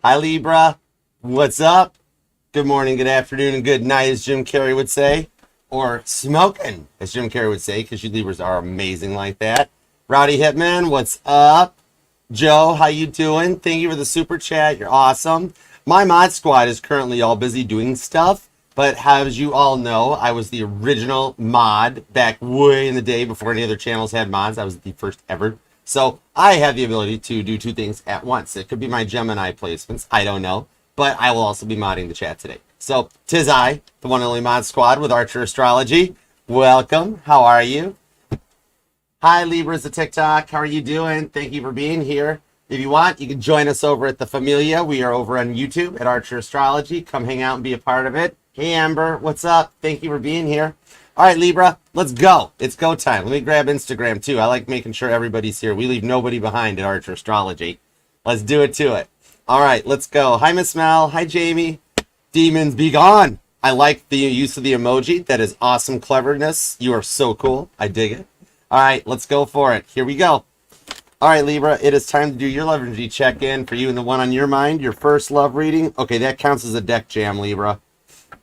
Hi, Libra. What's up? Good morning, good afternoon, and good night, as Jim Carrey would say. Or smoking, as Jim Carrey would say, because you Libras are amazing like that. Rowdy Hitman, what's up? Joe, how you doing? Thank you for the super chat. You're awesome. My mod squad is currently all busy doing stuff, but as you all know, I was the original mod back way in the day before any other channels had mods. I was the first ever. So I have the ability to do two things at once. It could be my Gemini placements. I don't know. But I will also be modding the chat today. So, 'tis I, the one and only mod squad with Archer Astrology. Welcome. How are you? Hi, Libras of TikTok. How are you doing? Thank you for being here. If you want, you can join us over at the Familia. We are over on YouTube at Archer Astrology. Come hang out and be a part of it. Hey, Amber. What's up? Thank you for being here. All right, Libra, let's go. It's go time. Let me grab Instagram, too. I like making sure everybody's here. We leave nobody behind at Archer Astrology. Let's do it to it. All right, let's go. Hi, Miss Mel. Hi, Jamie. Demons be gone. I like the use of the emoji. That is awesome cleverness. You are so cool. I dig it. All right, let's go for it. Here we go. All right, Libra, it is time to do your love energy check-in for you and the one on your mind. Your first love reading. Okay, that counts as a deck jam, Libra.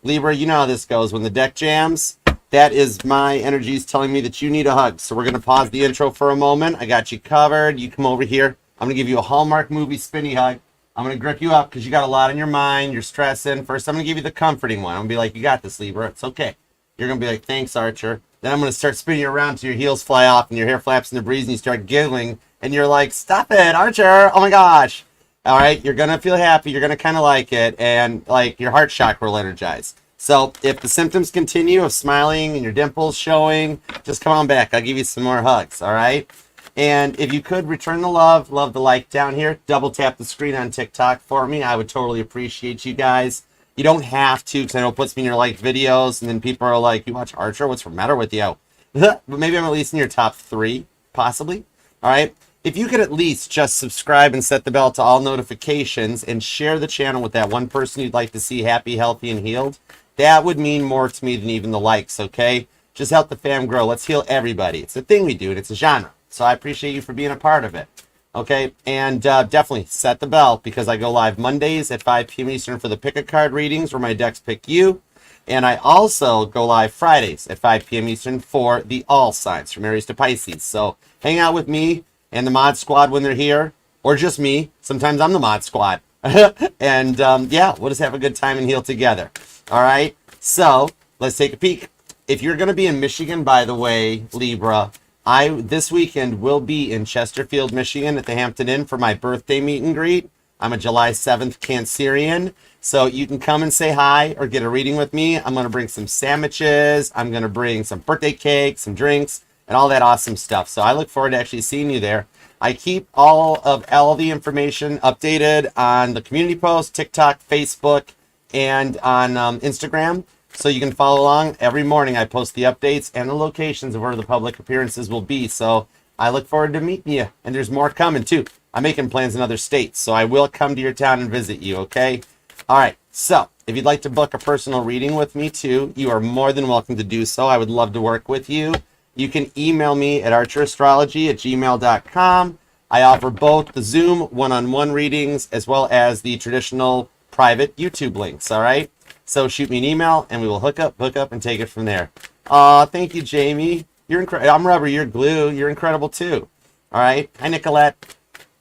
Libra, you know how this goes. When the deck jams, that is my energies telling me that you need a hug. So we're going to pause the intro for a moment. I got you covered. You come over here. I'm going to give you a Hallmark movie spinny hug. I'm going to grip you up because you got a lot on your mind. You're stressing. First, I'm going to give you the comforting one. I'm going to be like, you got this, Libra. It's okay. You're going to be like, thanks, Archer. Then I'm going to start spinning you around till your heels fly off and your hair flaps in the breeze and you start giggling. And you're like, stop it, Archer. Oh, my gosh. All right. You're going to feel happy. You're going to kind of like it. And, like, your heart chakra will energize. So if the symptoms continue of smiling and your dimples showing, just come on back. I'll give you some more hugs. All right. And if you could return the love the like down here, double tap the screen on TikTok for me. I would totally appreciate you guys. You don't have to, because I know it puts me in your like videos, and then people are like, you watch Archer? What's the matter with you? But maybe I'm at least in your top 3, possibly. All right. If you could at least just subscribe and set the bell to all notifications and share the channel with that one person you'd like to see happy, healthy, and healed, that would mean more to me than even the likes, okay? Just help the fam grow. Let's heal everybody. It's a thing we do, and it's a genre. So I appreciate you for being a part of it. Okay, and definitely set the bell because I go live Mondays at 5 p.m. Eastern for the pick a card readings where my decks pick you. And I also go live Fridays at 5 p.m. Eastern for the all signs from Aries to Pisces. So hang out with me and the mod squad when they're here, or just me. Sometimes I'm the mod squad. And yeah, we'll just have a good time and heal together. All right, so let's take a peek. If you're going to be in Michigan, by the way, Libra, this weekend will be in Chesterfield, Michigan at the Hampton Inn for my birthday meet and greet. I'm a July 7th Cancerian, so you can come and say hi or get a reading with me. I'm going to bring some sandwiches. I'm going to bring some birthday cake, some drinks, and all that awesome stuff. So I look forward to actually seeing you there. I keep all the information updated on the community post, TikTok, Facebook, and on Instagram. So you can follow along. Every morning I post the updates and the locations of where the public appearances will be. So I look forward to meeting you. And there's more coming too. I'm making plans in other states. So I will come to your town and visit you, okay? All right. So if you'd like to book a personal reading with me too, you are more than welcome to do so. I would love to work with you. You can email me at archerastrology@gmail.com. I offer both the Zoom one-on-one readings as well as the traditional private YouTube links, all right? So shoot me an email, and we will hook up, and take it from there. Thank you, Jamie. You're incredible. I'm rubber. You're glue. You're incredible, too. All right. Hi, Nicolette.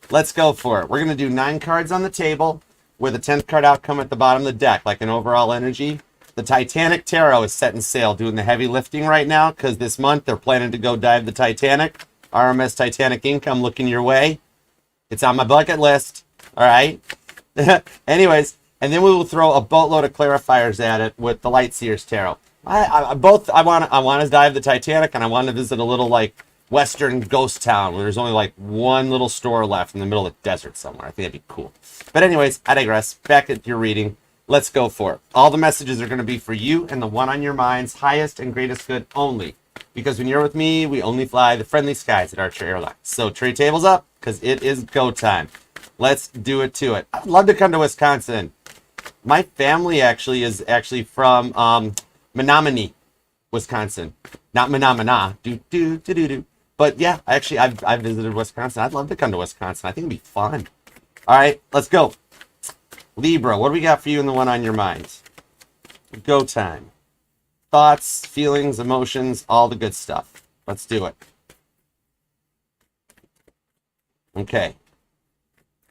Let's go for it. We're going to do 9 cards on the table with a 10th card outcome at the bottom of the deck, like an overall energy. The Titanic Tarot is setting sail, doing the heavy lifting right now, because this month they're planning to go dive the Titanic. RMS Titanic Inc., I'm looking your way. It's on my bucket list. All right. Anyways. And then we will throw a boatload of clarifiers at it with the Lightseers Tarot. I want to dive the Titanic, and I want to visit a little like western ghost town where there's only like one little store left in the middle of the desert somewhere. I think that'd be cool. But anyways, I digress. Back at your reading. Let's go for it. All the messages are going to be for you and the one on your mind's highest and greatest good only. Because when you're with me, we only fly the friendly skies at Archer Airlines. So trade tables up because it is go time. Let's do it to it. I'd love to come to Wisconsin. My family is from Menominee, Wisconsin. Not Menomina. But yeah, I've visited Wisconsin. I'd love to come to Wisconsin. I think it'd be fun. All right, let's go. Libra, what do we got for you in the one on your mind? Go time. Thoughts, feelings, emotions, all the good stuff. Let's do it. Okay.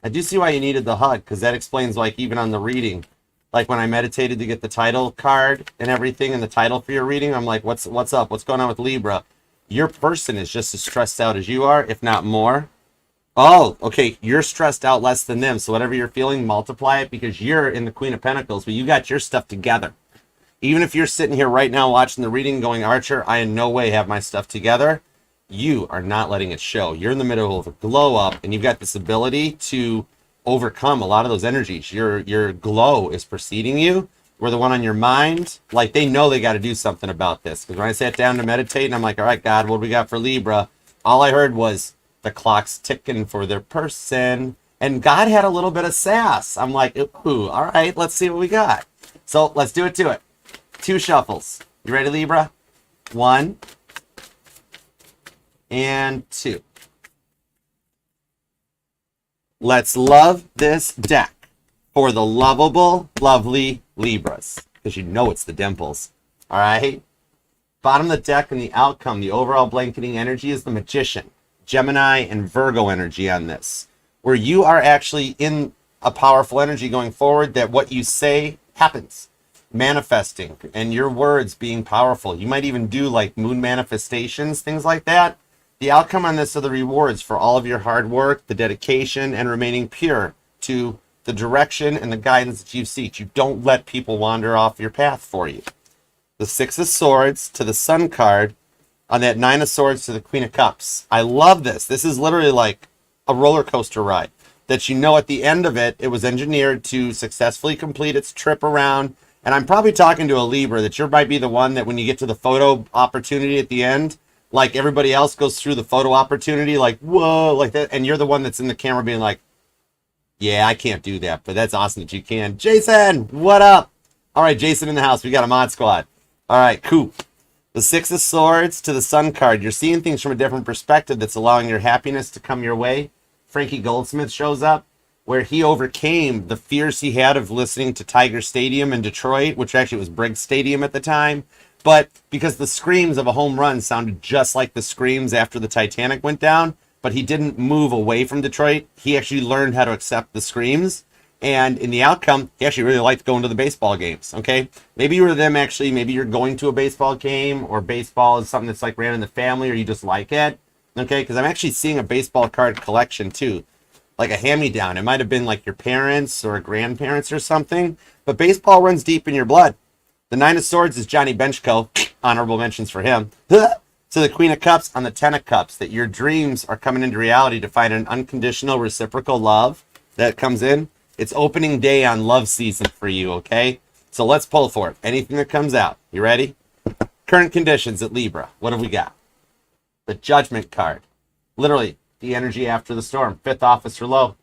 I do see why you needed the hug, because that explains, like, even on the reading, like when I meditated to get the title card and everything and the title for your reading, I'm like, what's up? What's going on with Libra? Your person is just as stressed out as you are, if not more. Oh, okay. You're stressed out less than them. So whatever you're feeling, multiply it, because you're in the Queen of Pentacles, but you got your stuff together. Even if you're sitting here right now watching the reading going, Archer, I in no way have my stuff together. You are not letting it show. You're in the middle of a glow up, and you've got this ability to overcome a lot of those energies. Your glow is preceding you. Where the one on your mind, like, they know they got to do something about this. Because when I sat down to meditate, and I'm like, all right, God, what do we got for Libra? All I heard was the clock's ticking for their person. And God had a little bit of sass. I'm like, ooh, all right, let's see what we got. So let's do it to it. 2 shuffles. You ready, Libra? 1 and 2. Let's love this deck for the lovable, lovely Libras, because you know it's the dimples. All right? Bottom of the deck and the outcome, the overall blanketing energy is the Magician, Gemini, and Virgo energy on this, where you are actually in a powerful energy going forward that what you say happens. Manifesting, and your words being powerful. You might even do like moon manifestations, things like that. The outcome on this are the rewards for all of your hard work, the dedication, and remaining pure to the direction and the guidance that you seek. You don't let people wander off your path for you. The 6 of Swords to the Sun card on that 9 of Swords to the Queen of Cups. I love this. This is literally like a roller coaster ride that, you know, at the end of it, it was engineered to successfully complete its trip around. And I'm probably talking to a Libra that you might be the one that when you get to the photo opportunity at the end, like everybody else goes through the photo opportunity, like, whoa, like that. And you're the one that's in the camera being like, yeah, I can't do that, but that's awesome that you can. Jason, what up? All right, Jason in the house. We got a mod squad. All right, cool. The 6 of Swords to the Sun card. You're seeing things from a different perspective that's allowing your happiness to come your way. Frankie Goldsmith shows up, where he overcame the fears he had of listening to Tiger Stadium in Detroit, which actually was Briggs Stadium at the time. But because the screams of a home run sounded just like the screams after the Titanic went down, but he didn't move away from Detroit, he actually learned how to accept the screams. And in the outcome, he actually really liked going to the baseball games, okay? Maybe you were them actually, maybe you're going to a baseball game, or baseball is something that's like ran in the family, or you just like it, okay? Because I'm actually seeing a baseball card collection too. Like a hand-me-down. It might have been like your parents or grandparents or something, but baseball runs deep in your blood. The 9 of Swords is Johnny Benchko. Honorable mentions for him. To the Queen of Cups on the 10 of Cups, that your dreams are coming into reality to find an unconditional reciprocal love that comes in. It's opening day on love season for you, okay? So let's pull for it. Anything that comes out. You ready? Current conditions at Libra. What have we got? The Judgment card. Literally, the energy after the storm. 5th officer low.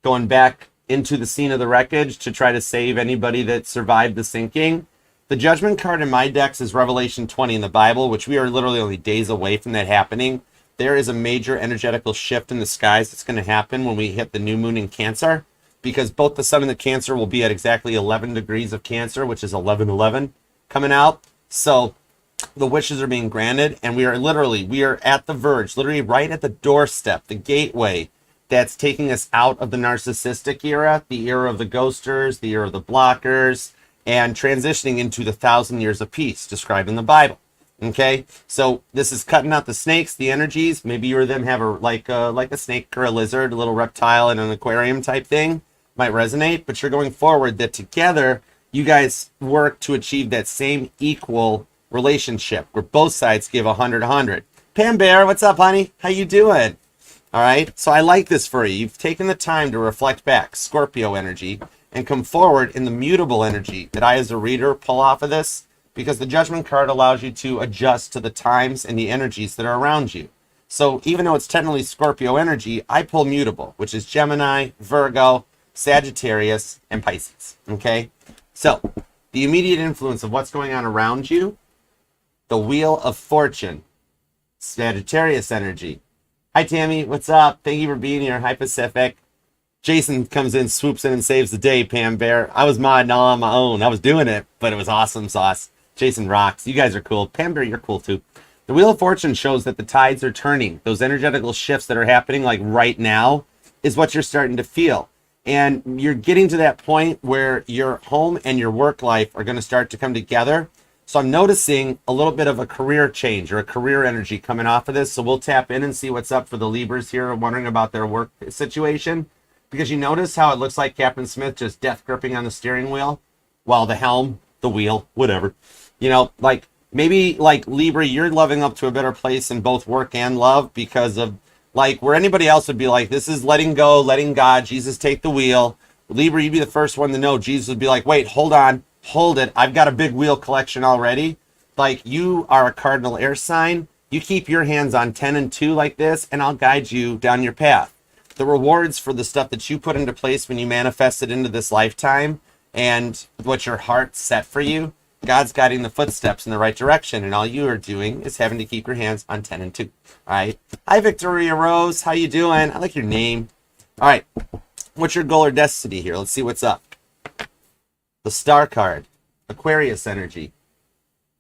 Going back into the scene of the wreckage to try to save anybody that survived the sinking. The Judgment card in my decks is Revelation 20 in the Bible, which we are literally only days away from that happening. There is a major energetical shift in the skies that's going to happen when we hit the new moon in Cancer, because both the sun and the Cancer will be at exactly 11 degrees of Cancer, which is 11/11 coming out. So the wishes are being granted, and we are at the verge, literally right at the doorstep, the gateway that's taking us out of the narcissistic era, the era of the ghosters, the era of the blockers, and transitioning into the 1,000 years of peace described in the Bible. Okay, so this is cutting out the snakes, the energies. Maybe you or them have like a snake or a lizard, a little reptile in an aquarium type thing. Might resonate, but you're going forward that together you guys work to achieve that same equal relationship where both sides give 100. Pam Bear, what's up, honey? How you doing? All right, so I like this for you. You've taken the time to reflect back, Scorpio energy, and come forward in the mutable energy that I as a reader pull off of this, because the Judgment card allows you to adjust to the times and the energies that are around you. So even though it's technically Scorpio energy, I pull mutable, which is Gemini, Virgo, Sagittarius, and Pisces. Okay, so the immediate influence of what's going on around you, the Wheel of Fortune, Sagittarius energy. Hi, Tammy. What's up? Thank you for being here. Hi, Pacific. Jason comes in, swoops in, and saves the day, Pam Bear. I was modding all on my own. I was doing it, but it was awesome sauce. Jason rocks. You guys are cool. Pam Bear, you're cool too. The Wheel of Fortune shows that the tides are turning. Those energetical shifts that are happening like right now is what you're starting to feel. And you're getting to that point where your home and your work life are going to start to come together. So I'm noticing a little bit of a career change or a career energy coming off of this. So we'll tap in and see what's up for the Libras here, wondering about their work situation. Because you notice how it looks like Captain Smith just death gripping on the steering wheel while the helm, the wheel, whatever. You know, like maybe like Libra, you're loving up to a better place in both work and love because of like where anybody else would be like, this is letting go, letting God, Jesus take the wheel. Libra, you'd be the first one to know. Jesus would be like, wait, hold on, hold it. I've got a big wheel collection already. Like you are a cardinal air sign. You keep your hands on 10 and 2 like this, and I'll guide you down your path. The rewards for the stuff that you put into place when you manifest it into this lifetime and what your heart set for you, God's guiding the footsteps in the right direction, and all you are doing is having to keep your hands on 10 and 2. All right. Hi, Victoria Rose. How you doing? I like your name. All right. What's your goal or destiny here? Let's see what's up. The Star card, Aquarius energy,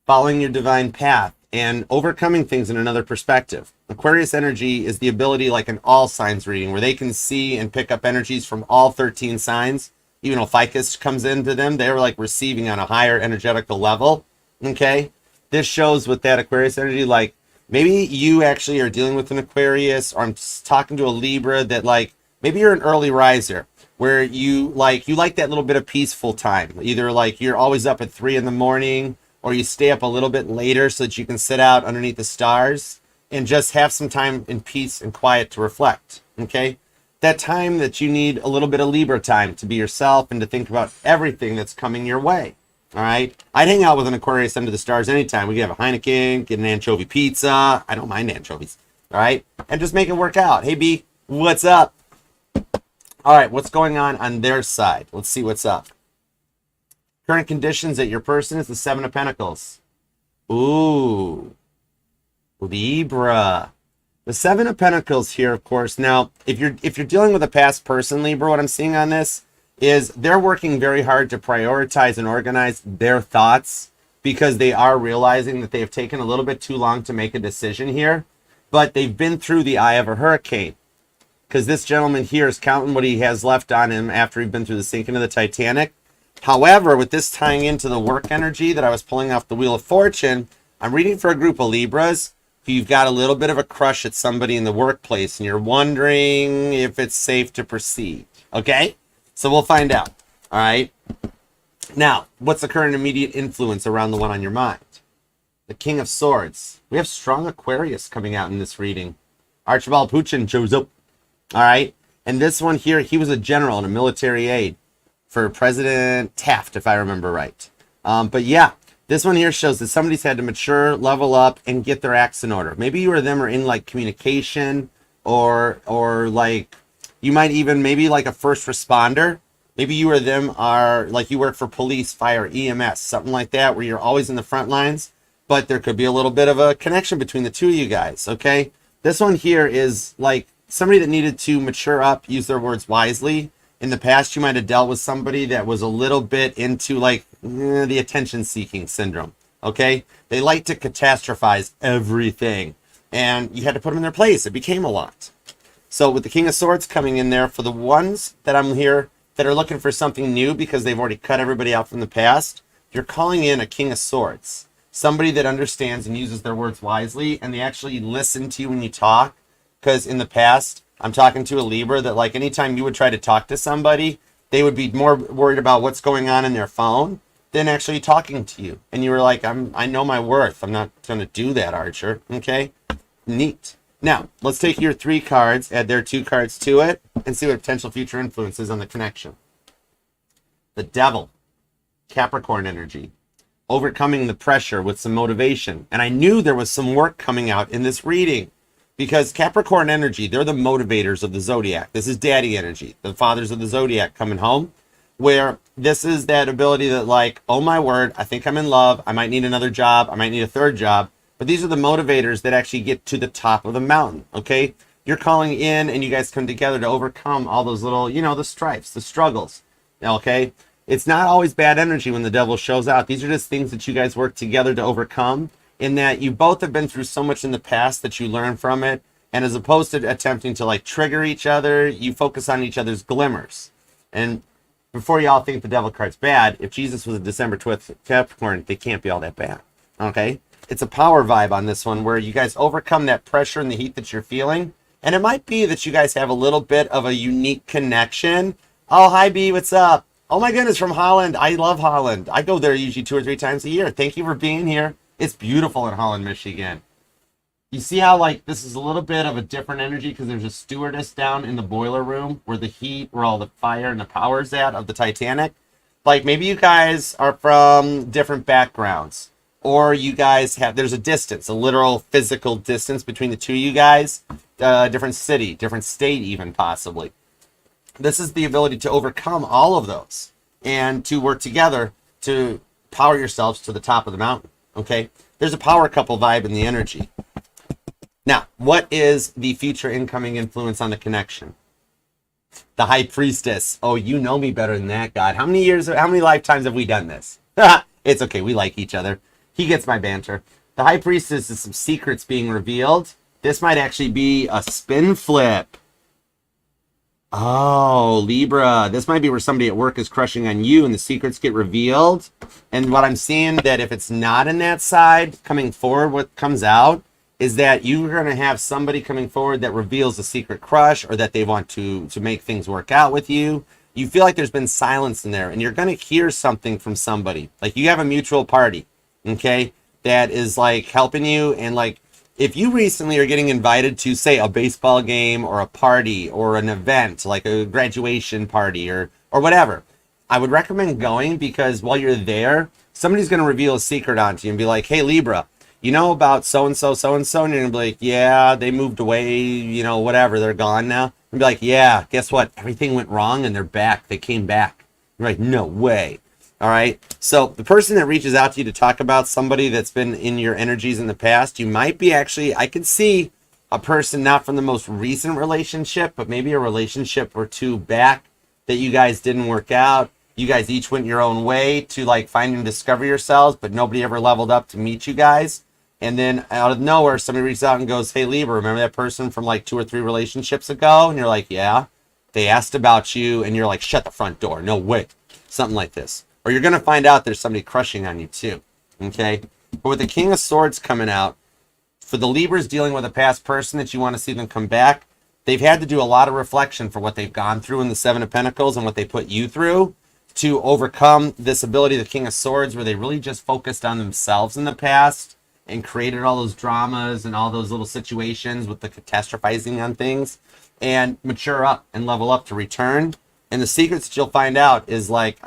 following your divine path and overcoming things in another perspective. Aquarius energy is the ability, like an all signs reading, where they can see and pick up energies from all 13 signs. Even though ficus comes into them, they're like receiving on a higher energetical level. Okay. This shows with that Aquarius energy, like maybe you actually are dealing with an Aquarius, or I'm talking to a Libra that like, maybe you're an early riser where you like that little bit of peaceful time. Either like you're always up at 3 in the morning, or you stay up a little bit later so that you can sit out underneath the stars and just have some time in peace and quiet to reflect. Okay. That time that you need a little bit of Libra time to be yourself and to think about everything that's coming your way. All right. I'd hang out with an Aquarius under the stars anytime. We could have a Heineken, get an anchovy pizza. I don't mind anchovies. All right. And just make it work out. Hey, B, what's up? All right. What's going on their side? Let's see what's up. Current conditions at your person is the 7 of Pentacles. Ooh. Libra. The 7 of Pentacles here, of course. Now, if you're dealing with a past person, Libra, what I'm seeing on this is they're working very hard to prioritize and organize their thoughts because they are realizing that they've taken a little bit too long to make a decision here, but they've been through the eye of a hurricane because this gentleman here is counting what he has left on him after he's been through the sinking of the Titanic. However, with this tying into the work energy that I was pulling off the Wheel of Fortune, I'm reading for a group of Libras. You've got a little bit of a crush at somebody in the workplace and you're wondering if it's safe to proceed. Okay? So we'll find out. All right? Now, what's the current immediate influence around the one on your mind? The King of Swords. We have strong Aquarius coming out in this reading. Archibald Puchin shows up. All right? And this one here, he was a general and a military aide for President Taft, if I remember right. But yeah. This one here shows that somebody's had to mature, level up, and get their acts in order. Maybe you or them are in like communication, or like you might even maybe like a first responder. Maybe you or them are like you work for police, fire, EMS, something like that, where you're always in the front lines. But there could be a little bit of a connection between the two of you guys. Okay, this one here is like somebody that needed to mature up, use their words wisely. In the past, you might have dealt with somebody that was a little bit into like the attention-seeking syndrome, okay? They like to catastrophize everything, and you had to put them in their place. It became a lot. So with the King of Swords coming in there, for the ones that I'm here that are looking for something new because they've already cut everybody out from the past, you're calling in a King of Swords, somebody that understands and uses their words wisely, and they actually listen to you when you talk, because in the past, I'm talking to a Libra that like anytime you would try to talk to somebody, they would be more worried about what's going on in their phone than actually talking to you. And you were like, I know my worth. I'm not going to do that, Archer. Okay? Neat. Now, let's take your 3 cards, add their 2 cards to it, and see what potential future influence is on the connection. The Devil. Capricorn energy. Overcoming the pressure with some motivation. And I knew there was some work coming out in this reading. Because Capricorn energy, they're the motivators of the Zodiac. This is daddy energy, the fathers of the Zodiac coming home, where this is that ability that like, oh my word, I think I'm in love. I might need another job. I might need a third job. But these are the motivators that actually get to the top of the mountain, okay? you're calling in and you guys come together to overcome all those little, the strifes, the struggles. Okay? It's not always bad energy when the devil shows out. These are just things that you guys work together to overcome, in that you both have been through so much in the past that you learn from it. And as opposed to attempting to like trigger each other, you focus on each other's glimmers. And before y'all think the devil card's bad, if Jesus was a December 12th Capricorn, they can't be all that bad. Okay? It's a power vibe on this one where you guys overcome that pressure and the heat that you're feeling. And it might be that you guys have a little bit of a unique connection. Oh, hi, B. What's up? Oh, my goodness, from Holland. I love Holland. I go there usually 2 or 3 times a year. Thank you for being here. It's beautiful in Holland, Michigan. You see how, like, this is a little bit of a different energy because there's a stewardess down in the boiler room where the heat, where all the fire and the power's at of the Titanic. Like, maybe you guys are from different backgrounds, or you guys have, there's a distance, a literal physical distance between the two of you guys, different city, different state even possibly. This is the ability to overcome all of those and to work together to power yourselves to the top of the mountain. Okay, there's a power couple vibe in the energy. Now, what is the future incoming influence on the connection? The High Priestess. Oh, you know me better than that, God. How many lifetimes have we done this? It's okay, we like each other. He gets my banter. The High Priestess is some secrets being revealed. This might actually be a spin flip. Oh, Libra. This might be where somebody at work is crushing on you and the secrets get revealed. And what I'm seeing, that if it's not in that side, coming forward, what comes out is that you're going to have somebody coming forward that reveals a secret crush, or that they want to make things work out with you. You feel like there's been silence in there, and you're going to hear something from somebody. Like you have a mutual party, okay, that is like helping you. And like, if you recently are getting invited to, say, a baseball game or a party or an event, like a graduation party or whatever, I would recommend going, because while you're there, somebody's going to reveal a secret onto you and be like, hey, Libra, you know about so-and-so, so-and-so? And you're going to be like, yeah, they moved away, whatever, they're gone now. And be like, yeah, guess what? Everything went wrong and they're back. They came back. You're like, no way. All right. So the person that reaches out to you to talk about somebody that's been in your energies in the past, you might be actually, I could see a person not from the most recent relationship, but maybe a relationship or two back that you guys didn't work out. You guys each went your own way to like find and discover yourselves, but nobody ever leveled up to meet you guys. And then out of nowhere, somebody reaches out and goes, hey, Libra, remember that person from like 2 or 3 relationships ago? And you're like, yeah. They asked about you, and you're like, shut the front door. No way. Something like this. Or you're going to find out there's somebody crushing on you too, okay? But with the King of Swords coming out, for the Libras dealing with a past person that you want to see them come back, they've had to do a lot of reflection for what they've gone through in the 7 of Pentacles and what they put you through to overcome this ability of the King of Swords, where they really just focused on themselves in the past and created all those dramas and all those little situations with the catastrophizing on things, and mature up and level up to return. And the secrets that you'll find out is like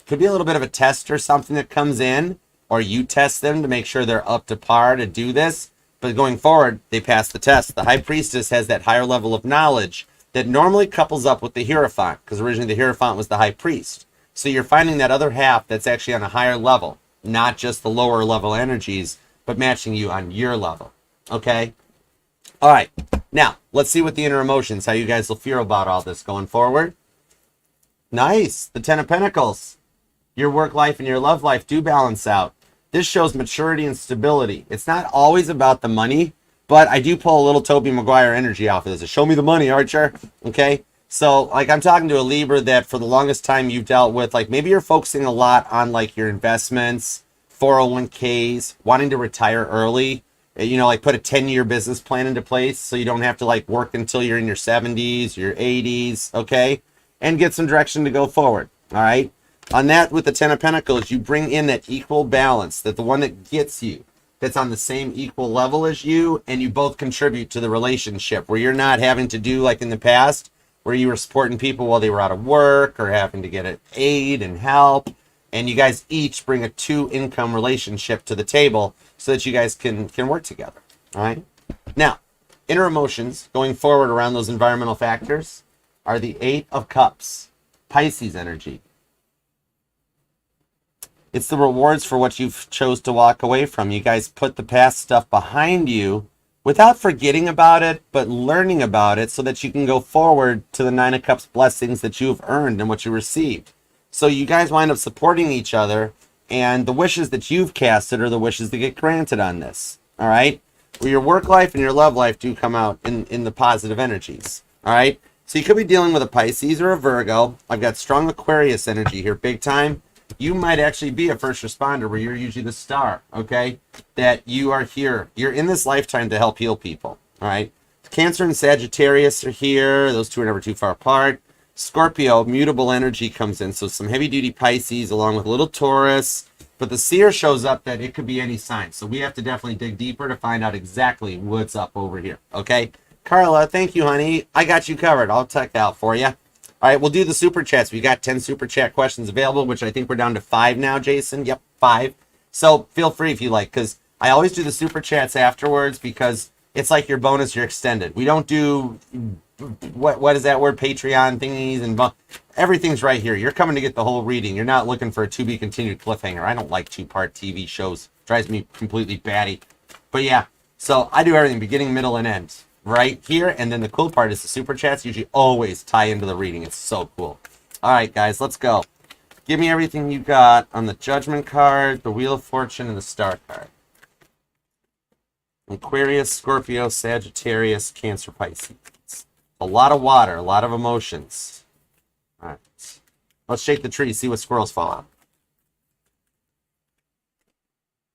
could be a little bit of a test or something that comes in, or you test them to make sure they're up to par to do this. But going forward, they pass the test. The High Priestess has that higher level of knowledge that normally couples up with the Hierophant, because originally the Hierophant was the High Priest. So you're finding that other half that's actually on a higher level, not just the lower level energies, but matching you on your level. Okay? All right. Now, let's see what the inner emotions, how you guys will feel about all this going forward. Nice. The 10 of Pentacles. Your work life and your love life do balance out. This shows maturity and stability. It's not always about the money, but I do pull a little Tobey Maguire energy off of this. Show me the money, Archer. Okay? So, like, I'm talking to a Libra that for the longest time you've dealt with, like, maybe you're focusing a lot on, like, your investments, 401ks, wanting to retire early, like, put a 10-year business plan into place so you don't have to, like, work until you're in your 70s, your 80s, okay? And get some direction to go forward, all right? On that, with the 10 of Pentacles, you bring in that equal balance, that the one that gets you, that's on the same equal level as you, and you both contribute to the relationship, where you're not having to do like in the past, where you were supporting people while they were out of work or having to get aid and help, and you guys each bring a 2-income relationship to the table so that you guys can work together, all right? Now, inner emotions going forward around those environmental factors are the 8 of Cups, Pisces energy. It's the rewards for what you've chose to walk away from. You guys put the past stuff behind you without forgetting about it, but learning about it so that you can go forward to the Nine of Cups blessings that you've earned and what you received. So you guys wind up supporting each other, and the wishes that you've casted are the wishes that get granted on this. All right? Where your work life and your love life do come out in the positive energies. All right? So you could be dealing with a Pisces or a Virgo. I've got strong Aquarius energy here, big time. You might actually be a first responder where you're usually the star, okay? That you are here. You're in this lifetime to help heal people, all right? Cancer and Sagittarius are here. Those two are never too far apart. Scorpio, mutable energy comes in. So some heavy-duty Pisces along with a little Taurus. But the seer shows up that it could be any sign. So we have to definitely dig deeper to find out exactly what's up over here, okay? Carla, thank you, honey. I got you covered. I'll check out for you. All right, we'll do the super chats. We've got 10 super chat questions available, which I think we're down to 5 now, Jason. Yep, 5. So feel free if you like, because I always do the super chats afterwards because it's like your bonus, your extended. We don't do, what is that word, Patreon thingies, and everything's right here. You're coming to get the whole reading. You're not looking for a to be continued cliffhanger. I don't like 2-part TV shows. Drives me completely batty. But yeah, so I do everything, beginning, middle, and end. Right here, and then the cool part is the super chats usually always tie into the reading. It's so cool. All right, guys, let's go. Give me everything you got on the Judgment card, the Wheel of Fortune, and the Star card. Aquarius, Scorpio, Sagittarius, Cancer, Pisces. A lot of water, a lot of emotions. All right, let's shake the tree, see what squirrels fall out.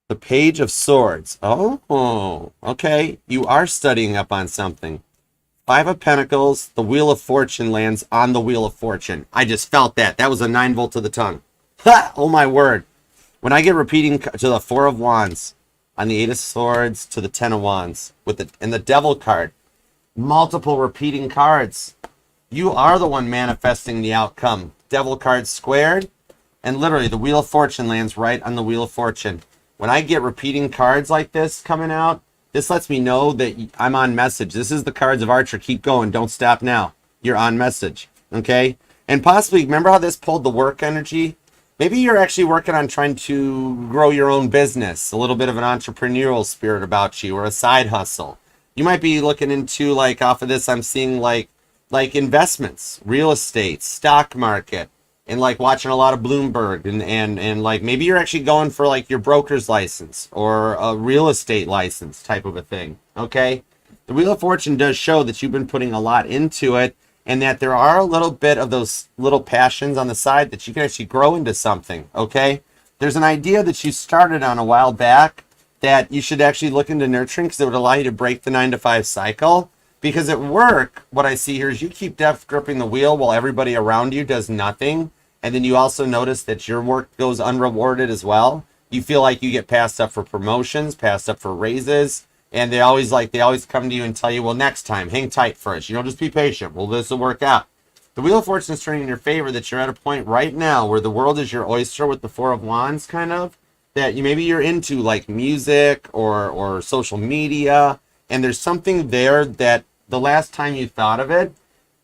The Page of Swords. Oh, okay. You are studying up on something. 5 of Pentacles. The Wheel of Fortune lands on the Wheel of Fortune. I just felt that. That was a 9-volt to the tongue. Ha! Oh, my word. When I get repeating to the 4 of Wands, on the 8 of Swords to the 10 of Wands, and the Devil card, multiple repeating cards. You are the one manifesting the outcome. Devil card squared, and literally the Wheel of Fortune lands right on the Wheel of Fortune. When I get repeating cards like this coming out, this lets me know that I'm on message. This is the cards of Archer. Keep going. Don't stop now. You're on message. Okay? And possibly, remember how this pulled the work energy? Maybe you're actually working on trying to grow your own business. A little bit of an entrepreneurial spirit about you, or a side hustle. You might be looking into, like, off of this, I'm seeing like investments, real estate, stock market. And like watching a lot of Bloomberg and like maybe you're actually going for like your broker's license or a real estate license type of a thing. Okay. The Wheel of Fortune does show that you've been putting a lot into it and that there are a little bit of those little passions on the side that you can actually grow into something. Okay. There's an idea that you started on a while back that you should actually look into nurturing because it would allow you to break the 9-to-5 cycle. Because at work, what I see here is you keep death gripping the wheel while everybody around you does nothing. And then you also notice that your work goes unrewarded as well. You feel like you get passed up for promotions, passed up for raises, and they always come to you and tell you, well, next time, hang tight first. Just be patient. Well, this will work out. The Wheel of Fortune is turning in your favor that you're at a point right now where the world is your oyster with the 4 of Wands, kind of, that maybe you're into like music or social media, and there's something there that the last time you thought of it,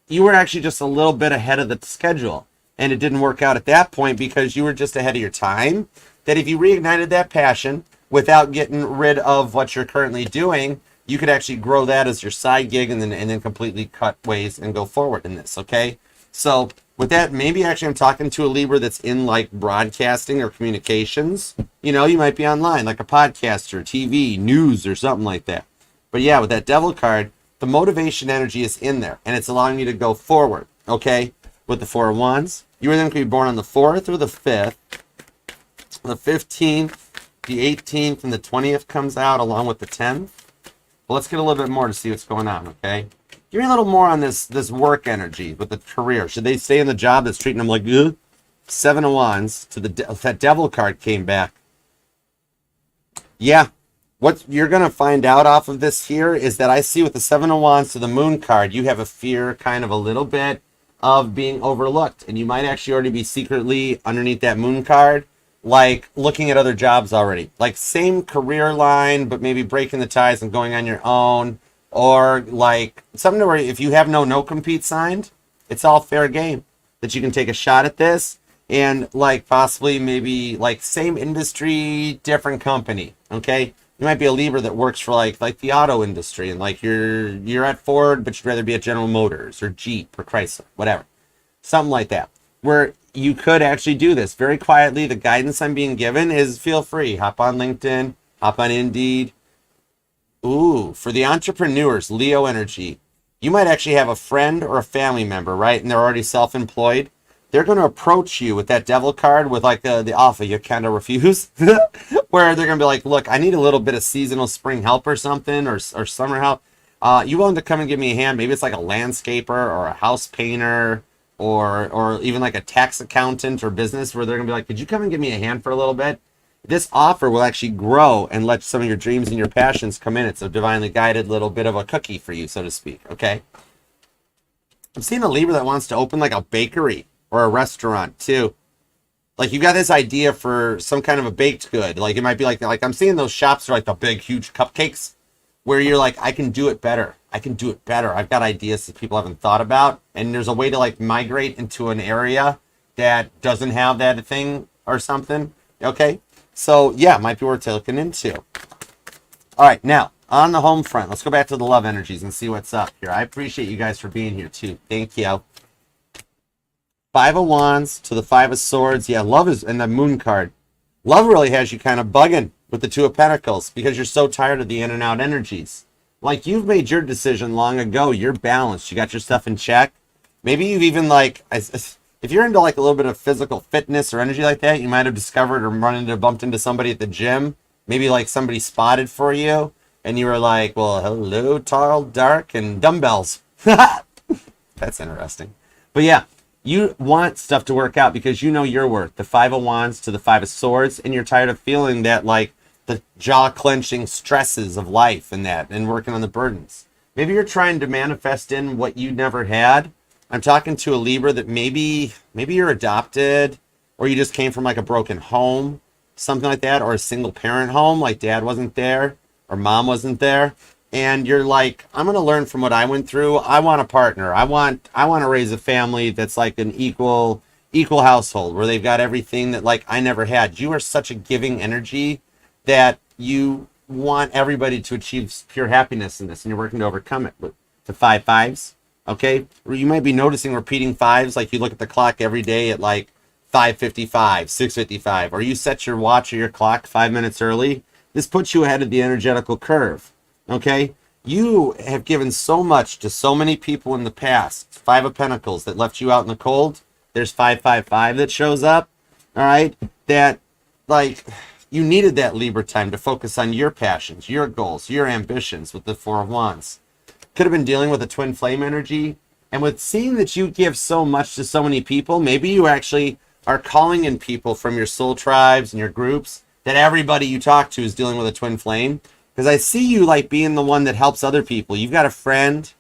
you were actually just a little bit ahead of the schedule. And it didn't work out at that point because you were just ahead of your time. That if you reignited that passion without getting rid of what you're currently doing, you could actually grow that as your side gig and then completely cut ways and go forward in this, okay? So with that, maybe actually I'm talking to a Libra that's in like broadcasting or communications. You might be online, like a podcaster, TV, news, or something like that. But yeah, with that Devil card, the motivation energy is in there, and it's allowing you to go forward, okay? With the 4 of Wands. You were then going to be born on the 4th or the 5th. The 15th, the 18th, and the 20th comes out along with the 10th. Well, let's get a little bit more to see what's going on, okay? Give me a little more on this work energy with the career. Should they stay in the job that's treating them like, ugh? 7 of Wands to that Devil card came back. Yeah. What you're going to find out off of this here is that I see with the 7 of Wands to the Moon card, you have a fear kind of a little bit of being overlooked, and you might actually already be secretly underneath that Moon card, like looking at other jobs already, like same career line, but maybe breaking the ties and going on your own, or like something where if you have no compete signed, it's all fair game that you can take a shot at this and like possibly maybe like same industry, different company. Okay, You might be a Libra that works for like the auto industry, and like you're at Ford, but you'd rather be at General Motors or Jeep or Chrysler, whatever. Something like that. Where you could actually do this very quietly. The guidance I'm being given is feel free. Hop on LinkedIn, hop on Indeed. Ooh, for the entrepreneurs, Leo energy. You might actually have a friend or a family member, right? And they're already self-employed. They're going to approach you with that devil card with like the offer you kind of refuse. Where they're going to be like, look, I need a little bit of seasonal spring help or something, or summer help. You willing to come and give me a hand? Maybe it's like a landscaper or a house painter, or even like a tax accountant or business, where they're going to be like, could you come and give me a hand for a little bit? This offer will actually grow and let some of your dreams and your passions come in. It's a divinely guided little bit of a cookie for you, so to speak, okay? I'm seeing a Libra that wants to open like a bakery or a restaurant too. Like you got this idea for some kind of a baked good. Like it might be like I'm seeing those shops are like the big, huge cupcakes where you're like, I can do it better. I can do it better. I've got ideas that people haven't thought about. And there's a way to like migrate into an area that doesn't have that thing or something, okay? So, yeah, might be worth looking into. All right, now, on the home front, let's go back to the love energies and see what's up here. I appreciate you guys for being here, too. Thank you. Five of Wands to the Five of Swords. Yeah, love is, and the Moon card. Love really has you kind of bugging with the Two of Pentacles because you're so tired of the in and out energies. Like, you've made your decision long ago. You're balanced. You got your stuff in check. Maybe you've even, like... If you're into like a little bit of physical fitness or energy like that, you might have discovered or bumped into somebody at the gym. Maybe like somebody spotted for you and you were like, well, hello, tall, dark, and dumbbells. That's interesting. But yeah, you want stuff to work out because you know your worth. The Five of Wands to the Five of Swords, and you're tired of feeling that like the jaw-clenching stresses of life and that, and working on the burdens. Maybe you're trying to manifest in what you never had. I'm talking to a Libra that maybe you're adopted, or you just came from like a broken home, something like that, or a single parent home, like dad wasn't there or mom wasn't there, and you're like, I'm going to learn from what I went through. I want a partner. I want to raise a family that's like an equal household where they've got everything that like I never had. You are such a giving energy that you want everybody to achieve pure happiness in this, and you're working to overcome it with the five fives. Okay, you might be noticing repeating fives, like you look at the clock every day at like 5:55, 6:55, or you set your watch or your clock 5 minutes early. This puts you ahead of the energetical curve. Okay, you have given so much to so many people in the past. Five of Pentacles that left you out in the cold. There's 555 that shows up. All right, that like you needed that Libra time to focus on your passions, your goals, your ambitions with the Four of Wands. Could have been dealing with a twin flame energy, and with seeing that you give so much to so many people, maybe you actually are calling in people from your soul tribes and your groups that everybody you talk to is dealing with a twin flame. Because I see you like being the one that helps other people. You've got a friend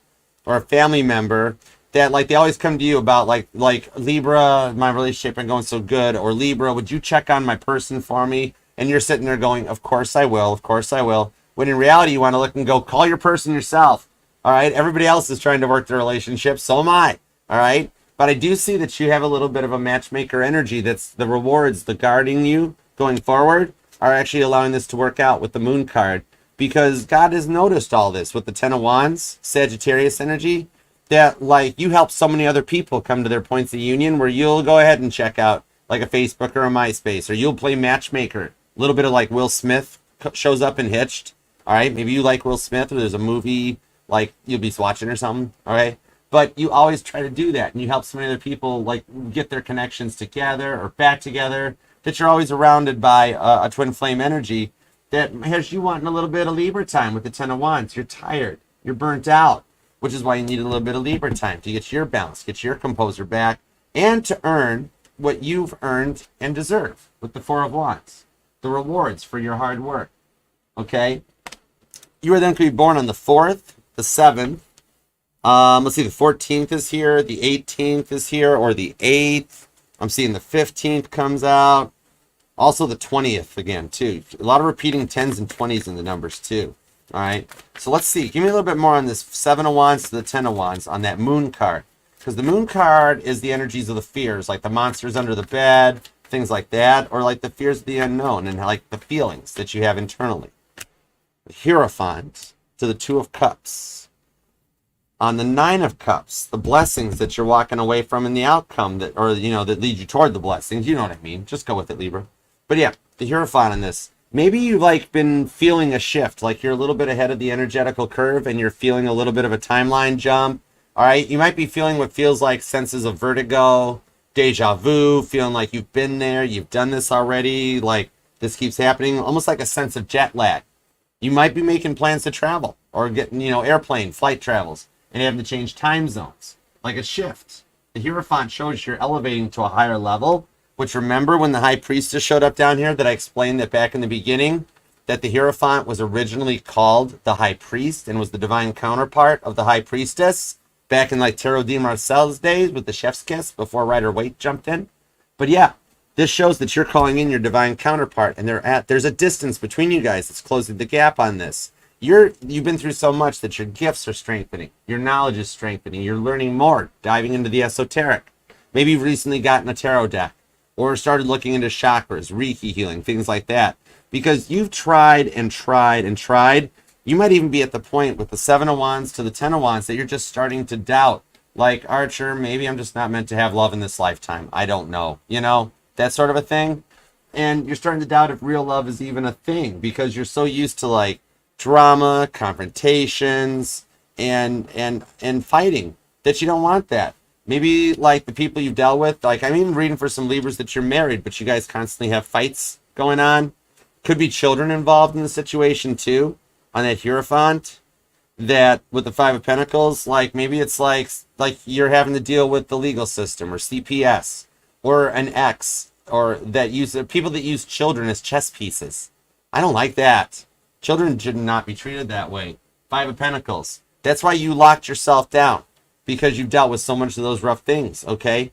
or a family member that like they always come to you about like Libra, my relationship ain't going so good, or Libra, would you check on my person for me? And you're sitting there going, of course I will, of course I will. When in reality you want to look and go, call your person yourself. All right, everybody else is trying to work their relationship, so am I. All right, but I do see that you have a little bit of a matchmaker energy. That's the rewards, the guarding you going forward are actually allowing this to work out with the Moon card, because God has noticed all this with the Ten of Wands, Sagittarius energy, that like you help so many other people come to their points of union where you'll go ahead and check out like a Facebook or a MySpace, or you'll play matchmaker. A little bit of like Will Smith shows up in Hitched. All right, maybe you like Will Smith, or there's a movie like you'll be watching or something, all right? But you always try to do that, and you help so many other people like get their connections together or back together, that you're always surrounded by a twin flame energy that has you wanting a little bit of Libra time with the Ten of Wands. You're tired, you're burnt out, which is why you need a little bit of Libra time to get your balance, get your composure back, and to earn what you've earned and deserve with the Four of Wands, the rewards for your hard work, okay? You are then going to be born on the 4th, the 7th, let's see, the 14th is here, the 18th is here, or the 8th. I'm seeing the 15th comes out. Also the 20th again, too. A lot of repeating 10s and 20s in the numbers, too. All right, so let's see. Give me a little bit more on this 7 of Wands to the 10 of Wands on that Moon card. Because the Moon card is the energies of the fears, like the monsters under the bed, things like that, or like the fears of the unknown and like the feelings that you have internally. the Hierophant to the Two of Cups. On the Nine of Cups, the blessings that you're walking away from and the outcome that, or, that lead you toward the blessings. You know what I mean. Just go with it, Libra. But yeah, the Hierophant on this. Maybe you've been feeling a shift, like you're a little bit ahead of the energetical curve and you're feeling a little bit of a timeline jump. All right. You might be feeling what feels like senses of vertigo, deja vu, feeling like you've been there, you've done this already, like this keeps happening, almost like a sense of jet lag. You might be making plans to travel or getting, airplane, flight travels, and having to change time zones, like a shift. The Hierophant shows you're elevating to a higher level, which remember when the High Priestess showed up down here that I explained that back in the beginning, that the Hierophant was originally called the High Priest and was the divine counterpart of the High Priestess back in Tarot de Marcel's days with the Chef's Kiss before Rider-Waite jumped in. But yeah, this shows that you're calling in your divine counterpart, and there's a distance between you guys that's closing the gap on this. You've been through so much that your gifts are strengthening, your knowledge is strengthening, you're learning more, diving into the esoteric. Maybe you've recently gotten a tarot deck or started looking into chakras, Reiki healing, things like that. Because you've tried and tried and tried. You might even be at the point with the Seven of Wands to the Ten of Wands that you're just starting to doubt. Like, Archer, maybe I'm just not meant to have love in this lifetime. I don't know. That sort of a thing. And you're starting to doubt if real love is even a thing because you're so used to drama, confrontations, and fighting that you don't want that. Maybe the people you've dealt with, I'm even reading for some Libras that you're married, but you guys constantly have fights going on. Could be children involved in the situation too, on that Hierophant. That with the Five of Pentacles, maybe it's like you're having to deal with the legal system or CPS or an ex or people that use children as chess pieces. I don't like that. Children should not be treated that way. Five of Pentacles. That's why you locked yourself down, because you've dealt with so much of those rough things, okay?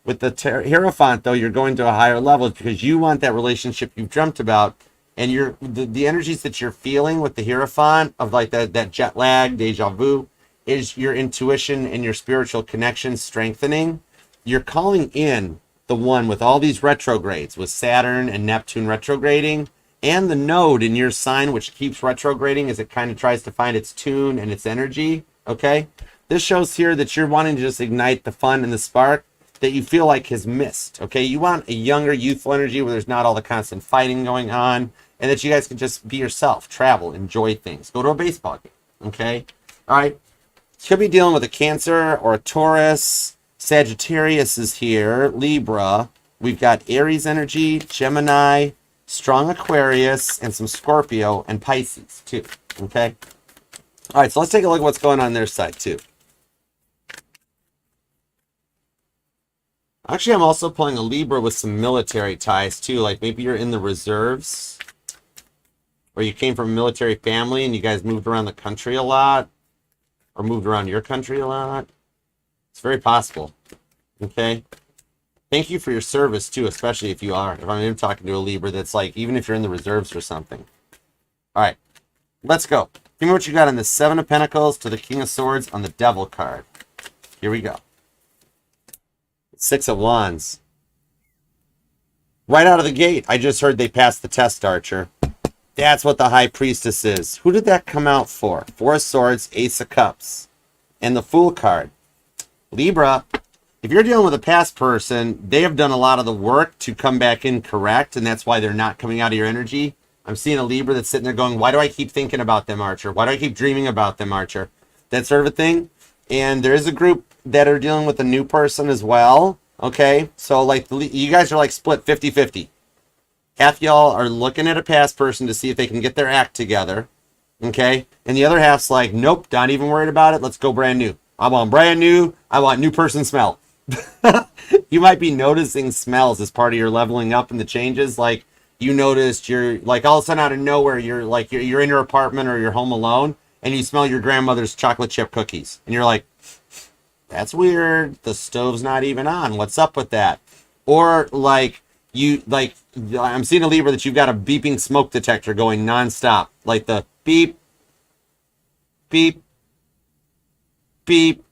With the Hierophant, though, you're going to a higher level because you want that relationship you've dreamt about, and the energies that you're feeling with the Hierophant of that jet lag, deja vu, is your intuition and your spiritual connection strengthening. You're calling in the one with all these retrogrades, with Saturn and Neptune retrograding, and the node in your sign, which keeps retrograding as it kind of tries to find its tune and its energy, okay? This shows here that you're wanting to just ignite the fun and the spark that you feel like has missed, okay? You want a younger, youthful energy where there's not all the constant fighting going on, and that you guys can just be yourself, travel, enjoy things, go to a baseball game, okay? All right? Could be dealing with a Cancer or a Taurus. Sagittarius is here, Libra. We've got Aries energy, Gemini, strong Aquarius, and some Scorpio and Pisces too, okay? All right, so let's take a look at what's going on their side too. Actually, I'm also pulling a Libra with some military ties too, like maybe you're in the reserves, or you came from a military family and you guys moved around the country a lot, or moved around your country a lot. It's very possible, okay? Thank you for your service, too, especially if I'm talking to a Libra that's even if you're in the reserves or something. All right, let's go. Give me what you got on the Seven of Pentacles to the King of Swords on the Devil card. Here we go. Six of Wands. Right out of the gate, I just heard they passed the test, Archer. That's what the High Priestess is. Who did that come out for? Four of Swords, Ace of Cups, and the Fool card. Libra, if you're dealing with a past person, they have done a lot of the work to come back in correct, and that's why they're not coming out of your energy. I'm seeing a Libra that's sitting there going, why do I keep thinking about them, Archer? Why do I keep dreaming about them, Archer? That sort of a thing. And there is a group that are dealing with a new person as well, okay? So, you guys are split 50-50. Half y'all are looking at a past person to see if they can get their act together, okay? And the other half's like, nope, not even worried about it. Let's go brand new. I want brand new. I want new person smell. You might be noticing smells as part of your leveling up and the changes. You noticed you're all of a sudden out of nowhere, you're in your apartment or you're home alone and you smell your grandmother's chocolate chip cookies. And you're like, that's weird. The stove's not even on. What's up with that? Or I'm seeing a Libra that you've got a beeping smoke detector going nonstop. Like the beep, beep, beep,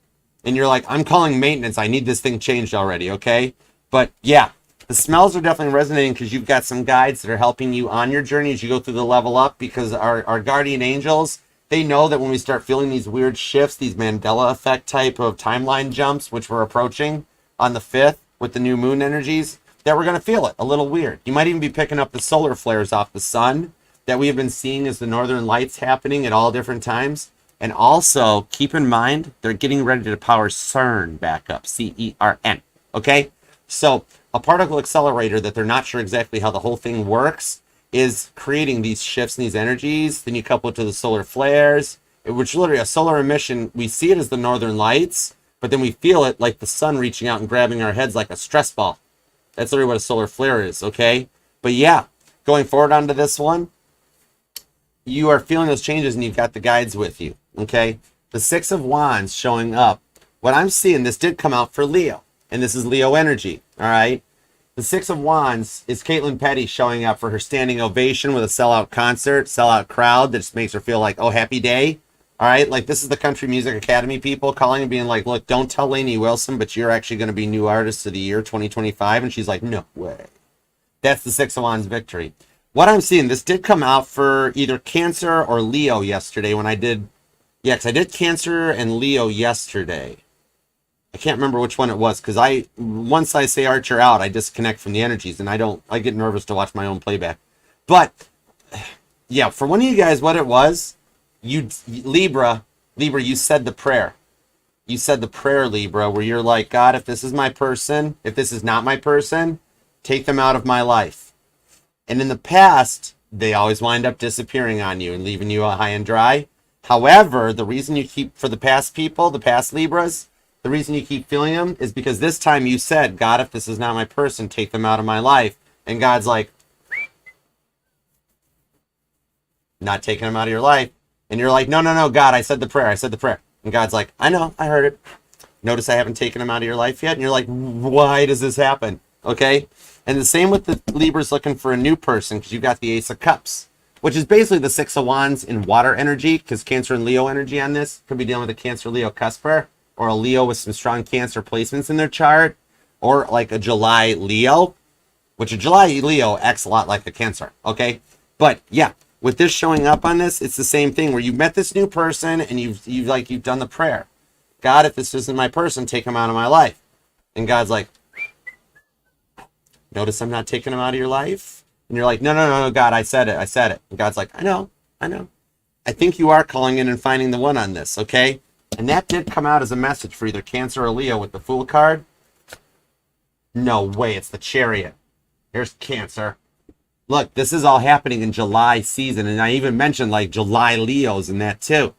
and you're like, I'm calling maintenance. I need this thing changed already, okay? But yeah, The smells are definitely resonating because you've got some guides that are helping you on your journey as you go through the level up, because our guardian angels, they know that when we start feeling these weird shifts, these Mandela effect type of timeline jumps, which we're approaching on the 5th with the new moon energies, that we're going to feel it a little weird. You might even be picking up the solar flares off the sun that we have been seeing as the northern lights happening at all different times. And also, keep in mind, they're getting ready to power CERN back up, CERN, okay? So, a particle accelerator that they're not sure exactly how the whole thing works is creating these shifts and these energies. Then you couple it to the solar flares, which literally a solar emission, we see it as the northern lights, but then we feel it like the sun reaching out and grabbing our heads like a stress ball. That's literally what a solar flare is, okay? But yeah, going forward onto this one, you are feeling those changes and you've got the guides with you, okay? The 6 of Wands showing up. What I'm seeing, this did come out for Leo, and this is Leo energy, all right? The 6 of Wands is Caitlin Petty showing up for her standing ovation with a sellout concert, sellout crowd that just makes her feel like, oh, happy day, all right? Like, this is the Country Music Academy people calling and being like, look, don't tell Lainey Wilson, but you're actually going to be new artist of the year 2025, and she's like, no way. That's the 6 of Wands victory. What I'm seeing, this did come out for either Cancer or Leo yesterday when I did, yeah, because I did Cancer and Leo yesterday. I can't remember which one it was, because once I say Archer out, I disconnect from the energies, and I get nervous to watch my own playback. But, yeah, for one of you guys, what it was, Libra, you said the prayer. You said the prayer, Libra, where you're like, God, if this is my person, if this is not my person, take them out of my life. And in the past, they always wind up disappearing on you and leaving you high and dry. However, the reason you keep, for the past people, the past Libras, the reason you keep feeling them is because this time you said, God, if this is not my person, take them out of my life. And God's like, not taking them out of your life. And you're like, no, God, I said the prayer. And God's like, I know, I heard it. Notice I haven't taken them out of your life yet. And you're like, why does this happen? Okay? And the same with the Libras looking for a new person, because you've got the Ace of Cups, which is basically the 6 of Wands in water energy, because Cancer and Leo energy on this could be dealing with a Cancer-Leo cusper, or a Leo with some strong Cancer placements in their chart, or like a July Leo, which a July Leo acts a lot like a Cancer, okay? But yeah, with this showing up on this, it's the same thing where you've met this new person and you've done the prayer. God, if this isn't my person, take him out of my life. And God's like, notice I'm not taking him out of your life? And you're like, no, God, I said it. And God's like, I know. I think you are calling in and finding the one on this, okay? And that did come out as a message for either Cancer or Leo with the Fool card. No way, it's the Chariot. Here's Cancer. Look, this is all happening in July season, and I even mentioned like July Leos in that too.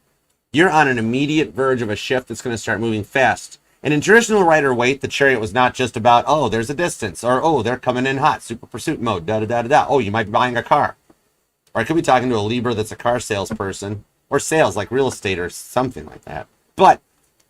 You're on an immediate verge of a shift that's going to start moving fast. And in traditional Rider-Waite, the Chariot was not just about, oh, there's a distance, or oh, they're coming in hot, super pursuit mode, da-da-da-da-da. Oh, you might be buying a car. Or I could be talking to a Libra that's a car salesperson, or sales, like real estate or something like that. But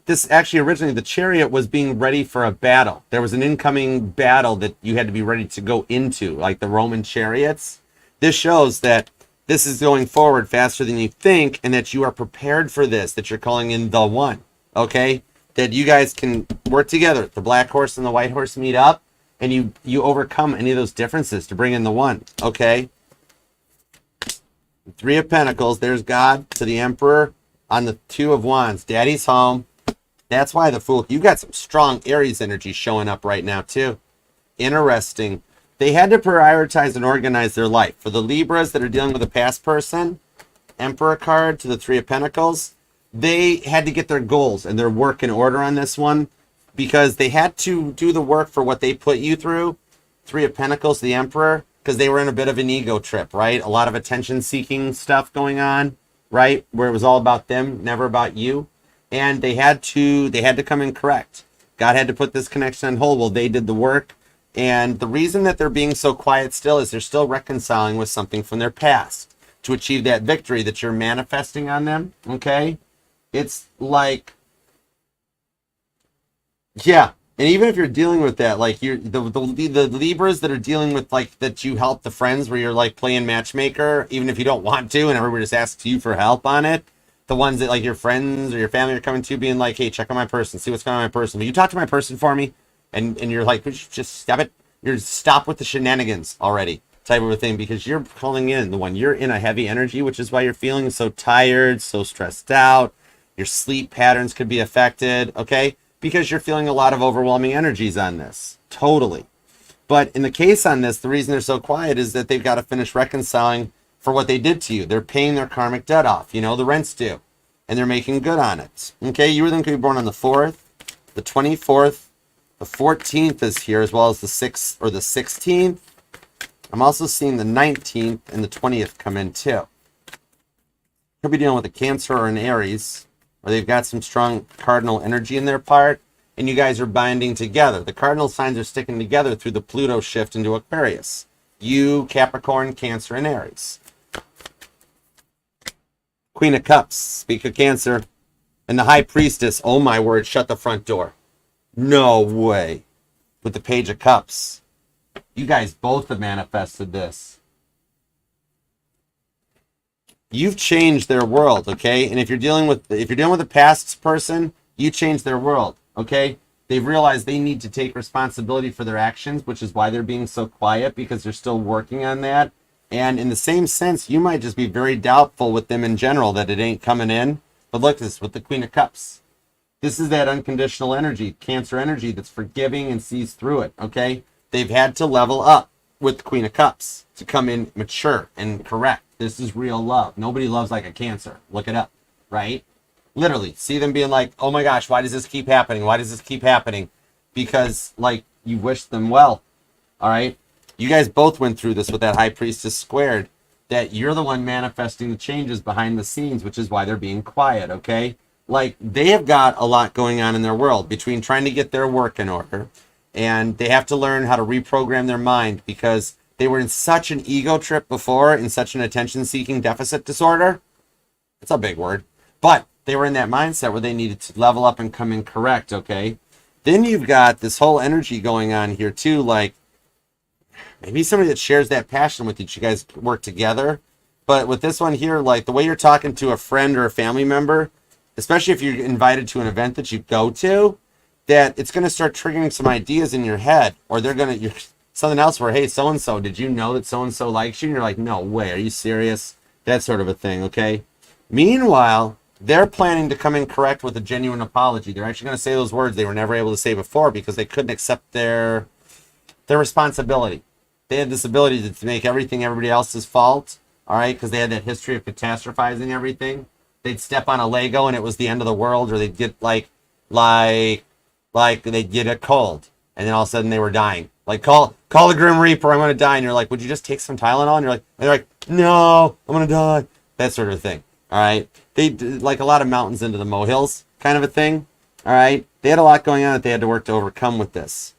this actually originally, the Chariot was being ready for a battle. There was an incoming battle that you had to be ready to go into, like the Roman chariots. This shows that this is going forward faster than you think, and that you are prepared for this, that you're calling in the one, okay? That you guys can work together. The black horse and the white horse meet up, and you overcome any of those differences to bring in the one, okay? 3 of Pentacles, there's God to the Emperor on the 2 of Wands. Daddy's home. That's why the Fool, you got some strong Aries energy showing up right now too. Interesting. They had to prioritize and organize their life. For the Libras that are dealing with a past person, Emperor card to the 3 of Pentacles, they had to get their goals and their work in order on this one, because they had to do the work for what they put you through. 3 of Pentacles, the Emperor, because they were in a bit of an ego trip, right? A lot of attention-seeking stuff going on, right? Where it was all about them, never about you. And they had to come in correct. God had to put this connection on hold while they did the work. And the reason that they're being so quiet still is they're still reconciling with something from their past to achieve that victory that you're manifesting on them, okay? It's like, yeah. And even if you're dealing with that, like the Libras that are dealing with like that you help the friends where you're like playing matchmaker, even if you don't want to, and everybody just asks you for help on it. The ones that like your friends or your family are coming to being like, hey, check on my person, see what's going on with my person. Will you talk to my person for me? And you're like, just stop it. You're stop with the shenanigans already type of a thing, because you're calling in the one. You're in a heavy energy, which is why you're feeling so tired, so stressed out. Your sleep patterns could be affected, okay? Because you're feeling a lot of overwhelming energies on this. Totally. But in the case on this, the reason they're so quiet is that they've got to finish reconciling for what they did to you. They're paying their karmic debt off. You know, the rent's due. And they're making good on it. Okay, you were then going to be born on the 4th, the 24th, the 14th is here, as well as the 6th or the 16th. I'm also seeing the 19th and the 20th come in too. Could be dealing with a Cancer or an Aries, or they've got some strong cardinal energy in their part, and you guys are binding together. The cardinal signs are sticking together through the Pluto shift into Aquarius. You, Capricorn, Cancer, and Aries. Queen of Cups, speak of Cancer. And the High Priestess, oh my word, shut the front door. No way. With the Page of Cups. You guys both have manifested this. You've changed their world, okay? And if you're dealing with a past person, you changed their world, okay? They've realized they need to take responsibility for their actions, which is why they're being so quiet, because they're still working on that. And in the same sense, you might just be very doubtful with them in general that it ain't coming in. But look at this with the Queen of Cups. This is that unconditional energy, Cancer energy, that's forgiving and sees through it, okay? They've had to level up with the Queen of Cups to come in mature and correct. This is real love. Nobody loves like a Cancer. Look it up, right? Literally, see them being like, oh my gosh, why does this keep happening? Why does this keep happening? Because, like, you wish them well, all right? You guys both went through this with that High Priestess squared, that you're the one manifesting the changes behind the scenes, which is why they're being quiet, okay? Like, they have got a lot going on in their world between trying to get their work in order, and they have to learn how to reprogram their mind, because they were in such an ego trip before, in such an attention-seeking deficit disorder. It's a big word. But they were in that mindset where they needed to level up and come in correct, okay? Then you've got this whole energy going on here, too, like, maybe somebody that shares that passion with you. You guys work together. But with this one here, like the way you're talking to a friend or a family member, especially if you're invited to an event that you go to, that it's going to start triggering some ideas in your head, or you're something else where, hey, so-and-so, did you know that so-and-so likes you? And you're like, no way, are you serious? That sort of a thing, okay? Meanwhile, they're planning to come in correct with a genuine apology. They're actually going to say those words they were never able to say before because they couldn't accept their responsibility. They had this ability to make everything everybody else's fault, all right, because they had that history of catastrophizing everything. They'd step on a Lego and it was the end of the world, or they'd get like they'd get a cold and then all of a sudden they were dying. Like, call the Grim Reaper, I'm going to die. And you're like, would you just take some Tylenol? And they're like, no, I'm going to die. That sort of thing, all right? They like a lot of mountains into the molehills kind of a thing, all right? They had a lot going on that they had to work to overcome with this.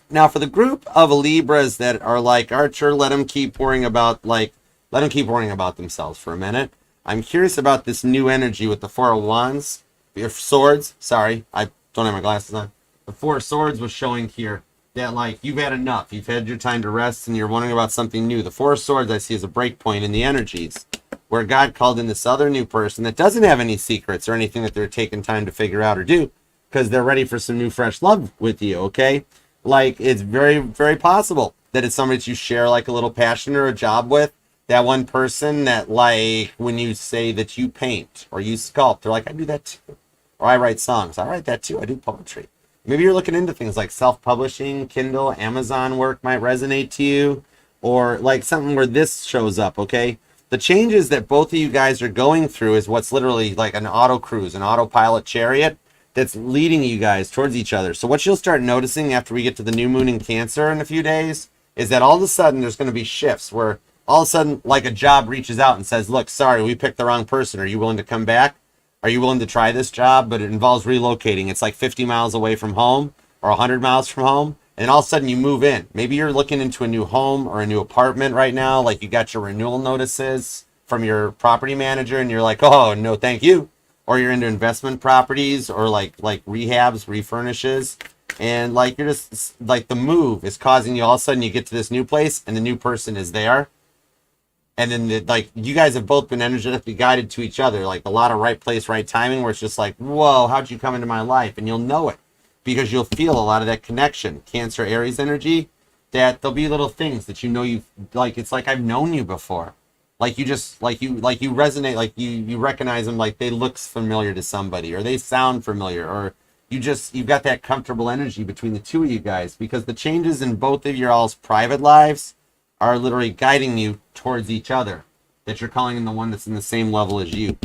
Now, for the group of Libras that are like, Archer, let them keep worrying about themselves for a minute. I'm curious about this new energy with the Four of Wands, Swords. Sorry, I don't have my glasses on. The Four of Swords was showing here that, like, you've had enough. You've had your time to rest, and you're wondering about something new. The Four of Swords I see as a break point in the energies, where God called in this other new person that doesn't have any secrets or anything that they're taking time to figure out or do, because they're ready for some new, fresh love with you, okay? Like, it's very, very possible that it's somebody that you share, like, a little passion or a job with. That one person that, like, when you say that you paint or you sculpt, they're like, I do that too. Or I write songs. I write that too. I do poetry. Maybe you're looking into things like self-publishing, Kindle, Amazon work might resonate to you. Or, like, something where this shows up, okay? The changes that both of you guys are going through is what's literally like an auto cruise, an autopilot chariot that's leading you guys towards each other. So what you'll start noticing after we get to the new moon in Cancer in a few days is that all of a sudden there's going to be shifts where all of a sudden, like, a job reaches out and says, look, sorry, we picked the wrong person. Are you willing to come back? Are you willing to try this job? But it involves relocating. It's like 50 miles away from home or 100 miles from home. And all of a sudden you move in. Maybe you're looking into a new home or a new apartment right now. Like, you got your renewal notices from your property manager and you're like, oh, no, thank you. Or you're into investment properties or like rehabs, refurnishes. And, like, you're just, like, the move is causing you, all of a sudden you get to this new place and the new person is there. And then, like, you guys have both been energetically guided to each other. Like, a lot of right place, right timing, where it's just like, whoa, how'd you come into my life? And you'll know it because you'll feel a lot of that connection. Cancer, Aries energy, that there'll be little things that you know you like. It's like I've known you before. Like you just like you resonate, like you recognize them, like they look familiar to somebody, or they sound familiar, or you've got that comfortable energy between the two of you guys, because the changes in both of your all's private lives are literally guiding you towards each other, that you're calling in the one that's in the same level as you.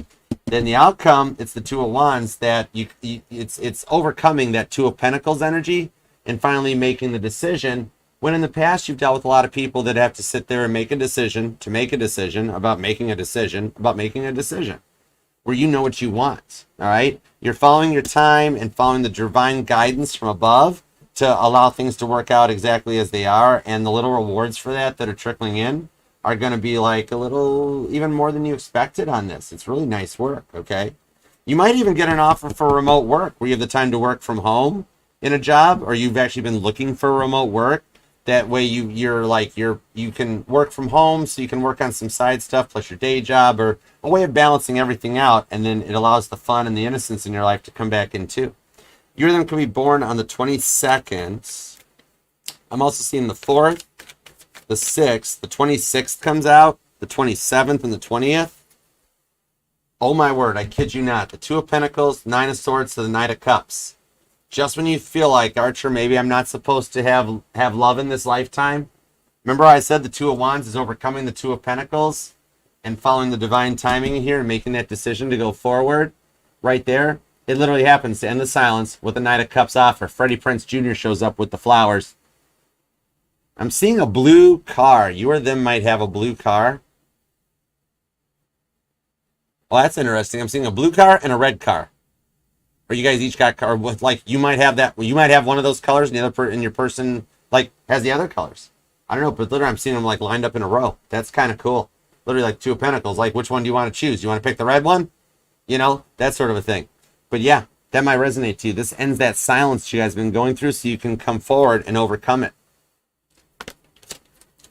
Then the outcome, it's the Two of Wands, that it's overcoming that Two of Pentacles energy and finally making the decision. When in the past you've dealt with a lot of people that have to sit there and make a decision to make a decision about making a decision about making a decision, where you know what you want. All right, you're following your time and following the divine guidance from above to allow things to work out exactly as they are, and the little rewards for that are trickling in are going to be like a little even more than you expected on this. It's really nice work. Okay, you might even get an offer for remote work where you have the time to work from home in a job, or you've actually been looking for remote work. That way you can work from home, so you can work on some side stuff plus your day job, or a way of balancing everything out, and then it allows the fun and the innocence in your life to come back in too. You or them can be born on the 22nd. I'm also seeing the 4th, the 6th, the 26th comes out, the 27th, and the 20th. Oh my word, I kid you not. The Two of Pentacles, Nine of Swords to the Knight of Cups. Just when you feel like, Archer, maybe I'm not supposed to have love in this lifetime. Remember I said the Two of Wands is overcoming the Two of Pentacles and following the divine timing here and making that decision to go forward. Right there, it literally happens to end the silence with the Knight of Cups offer. Freddie Prinze Jr. shows up with the flowers. I'm seeing a blue car. You or them might have a blue car. Well, that's interesting. I'm seeing a blue car and a red car. Or you guys each got car with, like, you might have that. You might have one of those colors, and the other and your person like has the other colors. I don't know, but literally I'm seeing them like lined up in a row. That's kind of cool. Literally like Two of Pentacles. Like, which one do you want to choose? You want to pick the red one? You know, that sort of a thing. But yeah, that might resonate to you. This ends that silence you guys have been going through, so you can come forward and overcome it.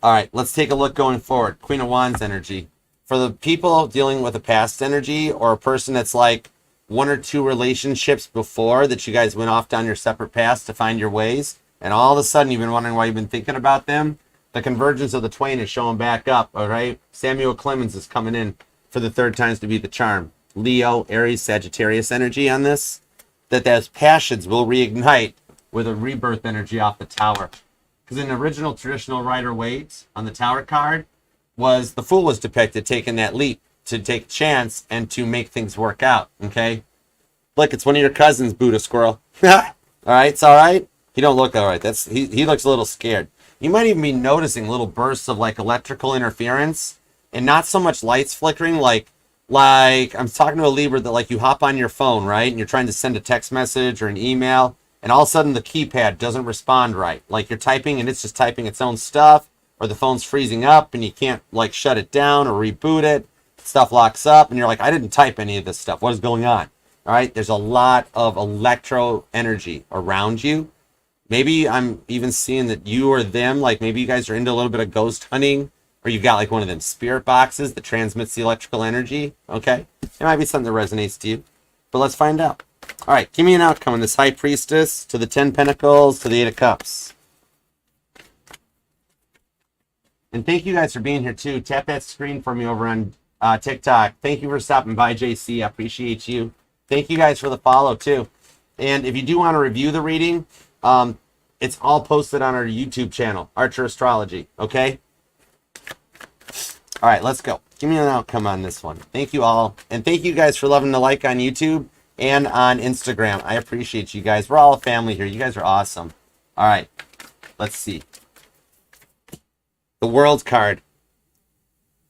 All right, let's take a look going forward. Queen of Wands energy. For the people dealing with a past energy, or a person that's like one or two relationships before that you guys went off down your separate paths to find your ways, and all of a sudden you've been wondering why you've been thinking about them, the convergence of the twain is showing back up. All right, Samuel Clemens is coming in for the third times to be the charm. Leo, Aries, Sagittarius energy on this, that those passions will reignite with a rebirth energy off the Tower. Because in the original traditional Rider-Waite on the Tower card, was the Fool was depicted taking that leap to take a chance and to make things work out. Okay, look, it's one of your cousins, Buddha Squirrel. All right, it's all right. He don't look all right. He looks a little scared. You might even be noticing little bursts of like electrical interference, and not so much lights flickering. Like I'm talking to a Libra that, like, you hop on your phone, right, and you're trying to send a text message or an email, and all of a sudden the keypad doesn't respond right. Like, you're typing and it's just typing its own stuff, or the phone's freezing up and you can't like shut it down or reboot it. Stuff locks up and you're like, I didn't type any of this stuff. What is going on? All right, there's a lot of electro energy around you. Maybe I'm even seeing that you or them, like maybe you guys are into a little bit of ghost hunting, or you've got like one of them spirit boxes that transmits the electrical energy. Okay, it might be something that resonates to you, but let's find out. All right, give me an outcome on this High Priestess to the 10 Pentacles to the 8 of Cups. And thank you guys for being here too. Tap that screen for me over on TikTok. Thank you for stopping by, JC. I appreciate you. Thank you guys for the follow too. And if you do want to review the reading, it's all posted on our YouTube channel, Archer Astrology. Okay. All right, let's go. Give me an outcome on this one. Thank you all, and thank you guys for loving the like on YouTube and on Instagram. I appreciate you guys. We're all a family here. You guys are awesome. All right, let's see. The World card.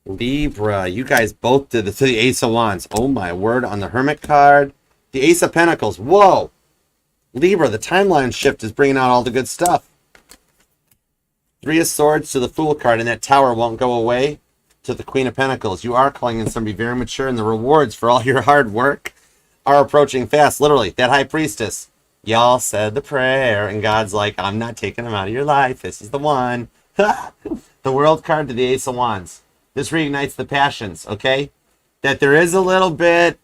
Libra, you guys both did the Ace of Wands. Oh my word, on the Hermit card. The Ace of Pentacles. Whoa. Libra, the timeline shift is bringing out all the good stuff. Three of Swords to the Fool card, and that Tower won't go away to the Queen of Pentacles. You are calling in somebody very mature, and the rewards for all your hard work are approaching fast. Literally, that High Priestess. Y'all said the prayer, and God's like, I'm not taking them out of your life. This is the one. The World card to the Ace of Wands. This reignites the passions, okay? That there is a little bit,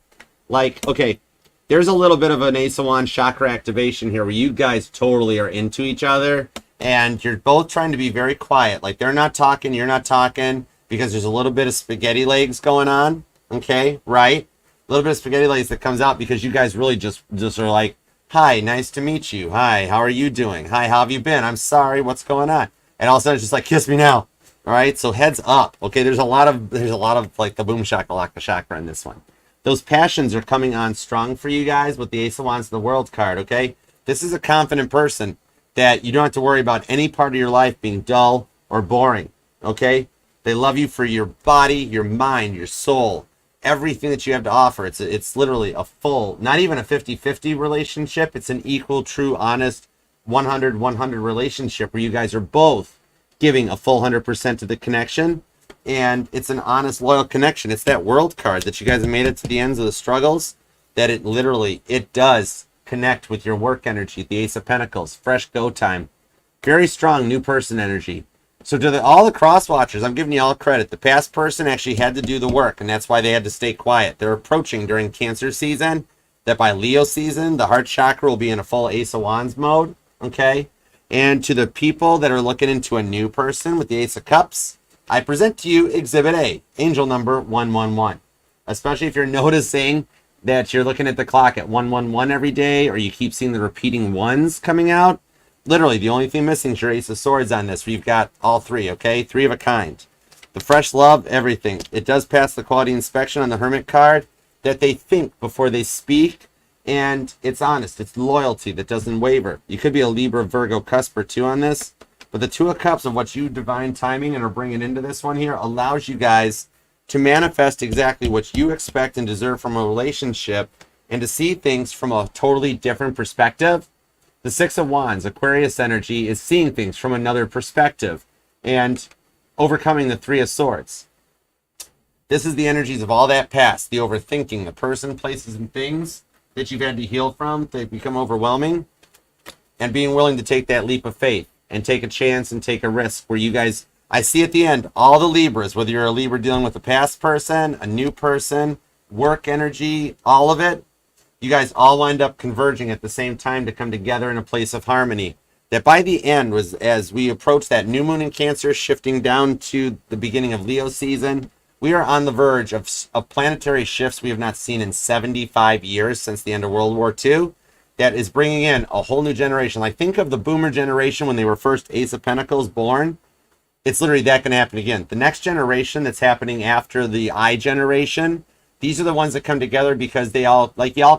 like, okay, there's a little bit of an Ace of Wands chakra activation here where you guys totally are into each other, and you're both trying to be very quiet. Like they're not talking, you're not talking, because there's a little bit of spaghetti legs going on. Okay, right? A little bit of spaghetti legs that comes out because you guys really just are like, hi, nice to meet you. Hi, how are you doing? Hi, how have you been? I'm sorry, what's going on? And all of a sudden it's just like, kiss me now. All right, so heads up. Okay, there's a lot of like the boom shakalaka chakra in this one. Those passions are coming on strong for you guys with the Ace of Wands and the World card, okay? This is a confident person that you don't have to worry about any part of your life being dull or boring, okay? They love you for your body, your mind, your soul, everything that you have to offer. It's literally a full, not even a 50-50 relationship. It's an equal, true, honest 100-100 relationship where you guys are both giving a full 100% to the connection. And it's an honest, loyal connection. It's that World card that you guys have made it to the ends of the struggles, that it does connect with your work energy. The Ace of Pentacles, fresh go time, very strong new person energy. So to all the cross watchers, I'm giving you all credit. The past person actually had to do the work, and that's why they had to stay quiet. They're approaching during Cancer season, that by Leo season, the heart chakra will be in a full Ace of Wands mode, okay? And to the people that are looking into a new person with the Ace of Cups, I present to you Exhibit A, angel number 111. Especially if you're noticing that you're looking at the clock at 111 every day, or you keep seeing the repeating ones coming out. Literally, the only thing missing is your Ace of Swords on this. We've got all three, okay? Three of a kind. The fresh love, everything. It does pass the quality inspection on the Hermit card, that they think before they speak, and it's honest. It's loyalty that doesn't waver. You could be a Libra, Virgo, cusp or two on this. But the Two of Cups of what you divine timing and are bringing into this one here allows you guys to manifest exactly what you expect and deserve from a relationship, and to see things from a totally different perspective. The Six of Wands, Aquarius energy, is seeing things from another perspective and overcoming the Three of Swords. This is the energies of all that past, the overthinking, the person, places, and things that you've had to heal from. They become overwhelming, and being willing to take that leap of faith and take a chance and take a risk where you guys, I see at the end, all the Libras, whether you're a Libra dealing with a past person, a new person, work energy, all of it, you guys all wind up converging at the same time to come together in a place of harmony. That by the end, was as we approach that new moon in Cancer, shifting down to the beginning of Leo season, we are on the verge of planetary shifts we have not seen in 75 years since the end of World War II. That is bringing in a whole new generation. Like, think of the boomer generation when they were first Ace of Pentacles born. It's literally that going to happen again. The next generation that's happening after the I generation, these are the ones that come together because they all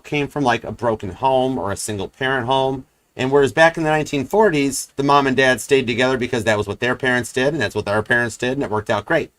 came from like a broken home or a single parent home. And whereas back in the 1940s, the mom and dad stayed together because that was what their parents did, and that's what our parents did, and it worked out great.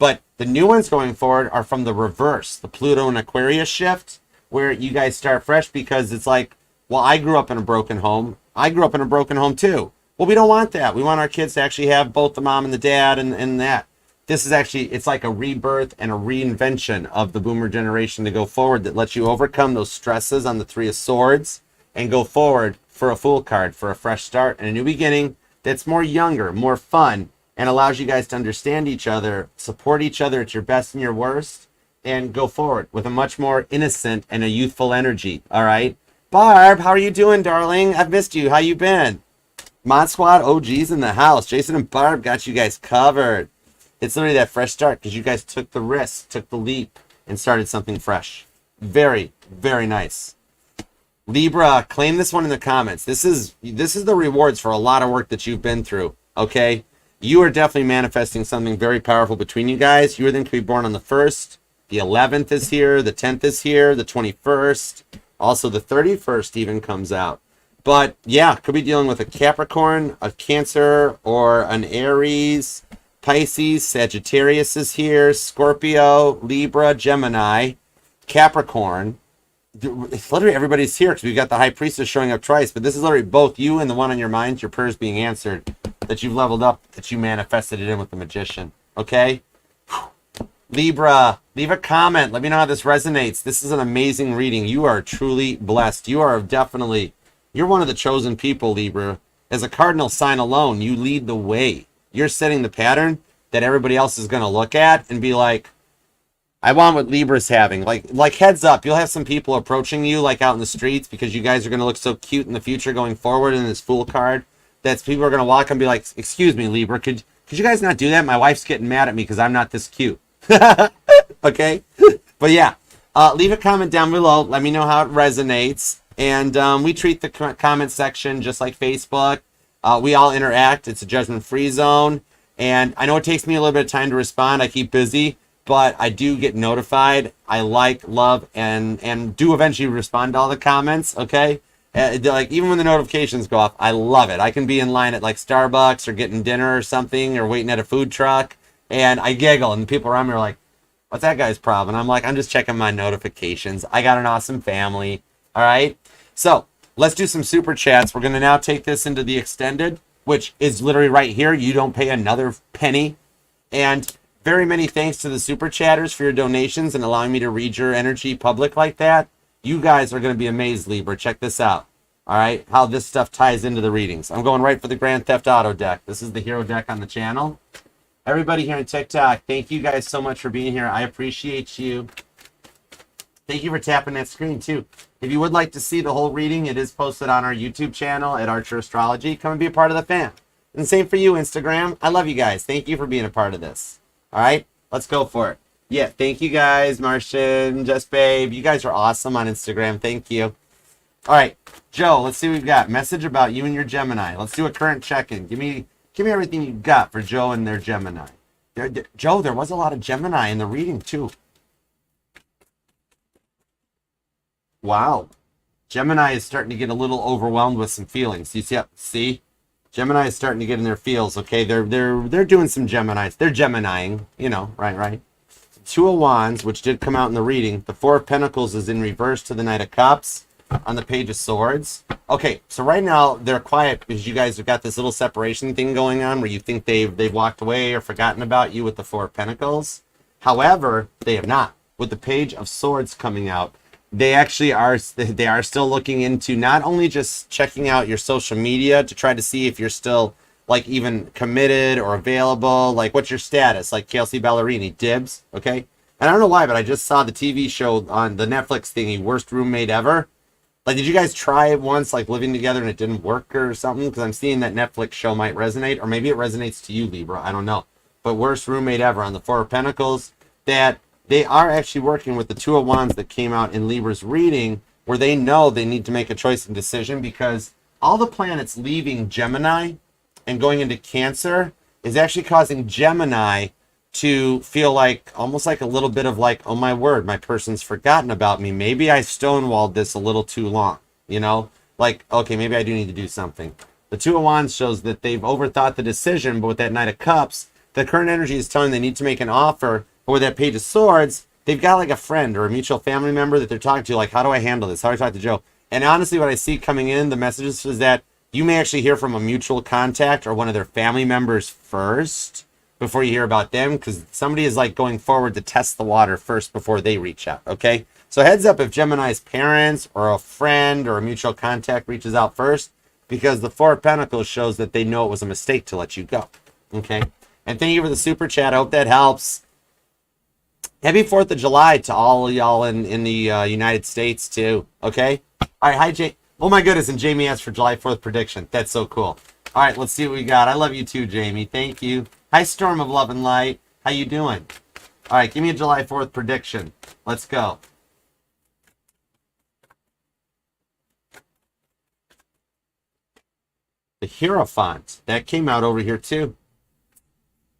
But the new ones going forward are from the reverse, the Pluto and Aquarius shift, where you guys start fresh because it's like, well, I grew up in a broken home. I grew up in a broken home too. Well, we don't want that. We want our kids to actually have both the mom and the dad and that. This is actually, it's like a rebirth and a reinvention of the boomer generation to go forward that lets you overcome those stresses on the Three of Swords and go forward for a Fool card, for a fresh start and a new beginning that's more younger, more fun, and allows you guys to understand each other, support each other at your best and your worst, and go forward with a much more innocent and a youthful energy, all right? Barb, how are you doing, darling? I've missed you. How you been? Mod Squad OGs in the house. Jason and Barb got you guys covered. It's literally that fresh start because you guys took the risk, took the leap, and started something fresh. Very, very nice. Libra, claim this one in the comments. This is the rewards for a lot of work that you've been through, okay? You are definitely manifesting something very powerful between you guys. You are then to be born on the 1st. The 11th is here. The 10th is here. The 21st. Also, the 31st even comes out. But, yeah, could be dealing with a Capricorn, a Cancer, or an Aries, Pisces, Sagittarius is here, Scorpio, Libra, Gemini, Capricorn. Literally everybody's here because we've got the High Priestess showing up twice. But this is literally both you and the one on your minds, your prayers being answered, that you've leveled up, that you manifested it in with the Magician. Okay? Libra, leave a comment. Let me know how this resonates. This is an amazing reading. You are truly blessed. You are definitely, you're one of the chosen people, Libra. As a cardinal sign alone, you lead the way. You're setting the pattern that everybody else is going to look at and be like, I want what Libra's having. Like heads up, you'll have some people approaching you like out in the streets because you guys are going to look so cute in the future going forward in this Fool card. That's people are going to walk and be like, excuse me, Libra, could you guys not do that? My wife's getting mad at me because I'm not this cute. Okay? But yeah, leave a comment down below. Let me know how it resonates. And we treat the comment section just like Facebook. We all interact. It's a judgment-free zone. And I know it takes me a little bit of time to respond. I keep busy, but I do get notified. I like, love, and do eventually respond to all the comments, okay? Like, even when the notifications go off, I love it. I can be in line at, like, Starbucks or getting dinner or something or waiting at a food truck, and I giggle, and people around me are like, what's that guy's problem? And I'm like, I'm just checking my notifications. I got an awesome family, all right? So let's do some super chats. We're going to now take this into the extended, which is literally right here. You don't pay another penny. And very many thanks to the super chatters for your donations and allowing me to read your energy public like that. You guys are going to be amazed, Libra. Check this out. All right, how this stuff ties into the readings. I'm going right for the Grand Theft Auto deck. This is the hero deck on the channel. Everybody here on TikTok, thank you guys so much for being here. I appreciate you. Thank you for tapping that screen, too. If you would like to see the whole reading, it is posted on our YouTube channel at Archer Astrology. Come and be a part of the fam. And same for you, Instagram. I love you guys. Thank you for being a part of this. All right, let's go for it. Yeah, thank you guys, Martian, Just Babe. You guys are awesome on Instagram. Thank you. All right, Joe, let's see what we've got. Message about you and your Gemini. Let's do a current check-in. Give me everything you've got for Joe and their Gemini. Joe, there was a lot of Gemini in the reading, too. Wow. Gemini is starting to get a little overwhelmed with some feelings. You see? Yep, see? Gemini is starting to get in their feels, okay? They're doing some Geminis. They're Geminiing, you know, right. Two of Wands, which did come out in the reading. The Four of Pentacles is in reverse to the Knight of Cups on the Page of Swords. Okay, so right now they're quiet because you guys have got this little separation thing going on where you think they've walked away or forgotten about you with the Four of Pentacles. However, they have not. With the Page of Swords coming out, they actually are still looking into not only just checking out your social media to try to see if you're still like even committed or available, like what's your status, like Kelsey Ballerini, dibs, okay? And I don't know why, but I just saw the TV show on the Netflix thingy, Worst Roommate Ever. Like, did you guys try it once, like living together and it didn't work or something? Because I'm seeing that Netflix show might resonate, or maybe it resonates to you, Libra, I don't know. But Worst Roommate Ever on the Four of Pentacles, that they are actually working with the Two of Wands that came out in Libra's reading, where they know they need to make a choice and decision because all the planets leaving Gemini and going into Cancer is actually causing Gemini to feel like almost like a little bit of like, oh my word, my person's forgotten about me. Maybe I stonewalled this a little too long, you know? Like, okay, maybe I do need to do something. The Two of Wands shows that they've overthought the decision, but with that Knight of Cups, the current energy is telling they need to make an offer. But with that Page of Swords, they've got like a friend or a mutual family member that they're talking to, like, how do I handle this? How do I talk to Joe? And honestly, what I see coming in, the messages is that you may actually hear from a mutual contact or one of their family members first before you hear about them, because somebody is like going forward to test the water first before they reach out, okay? So heads up if Gemini's parents or a friend or a mutual contact reaches out first, because the Four of Pentacles shows that they know it was a mistake to let you go, okay? And thank you for the super chat. I hope that helps. Happy 4th of July to all y'all in the United States, too. Okay? All right, hi, Jay. Oh, my goodness, and Jamie asked for July 4th prediction. That's so cool. All right, let's see what we got. I love you, too, Jamie. Thank you. Hi, Storm of Love and Light. How you doing? All right, give me a July 4th prediction. Let's go. The Hierophant. That came out over here, too.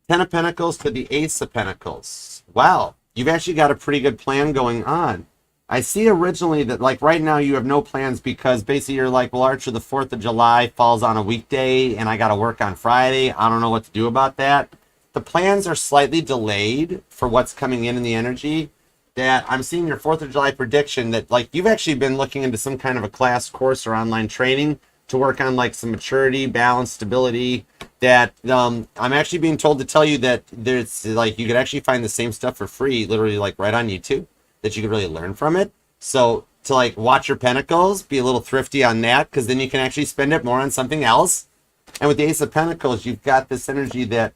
Ten of Pentacles to the Ace of Pentacles. Wow. You've actually got a pretty good plan going on. I see originally that, like, right now you have no plans because basically you're like, well, Archer, the 4th of July falls on a weekday and I got to work on Friday. I don't know what to do about that. The plans are slightly delayed for what's coming in the energy. That I'm seeing your 4th of July prediction that, like, you've actually been looking into some kind of a class, course, or online training to work on, like, some maturity, balance, stability. That I'm actually being told to tell you that there's, like, you could actually find the same stuff for free, literally, like, right on YouTube, that you could really learn from it. So to, like, watch your Pentacles, be a little thrifty on that, because then you can actually spend it more on something else. And with the Ace of Pentacles, you've got this energy that,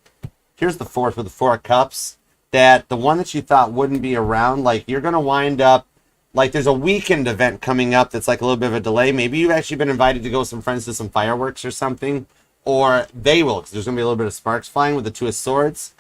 here's the 4th with the Four of Cups, that the one that you thought wouldn't be around, like, you're going to wind up, like, there's a weekend event coming up that's like a little bit of a delay. Maybe you've actually been invited to go with some friends to some fireworks or something. or they will, because there's going to be a little bit of sparks flying with the Two of Swords.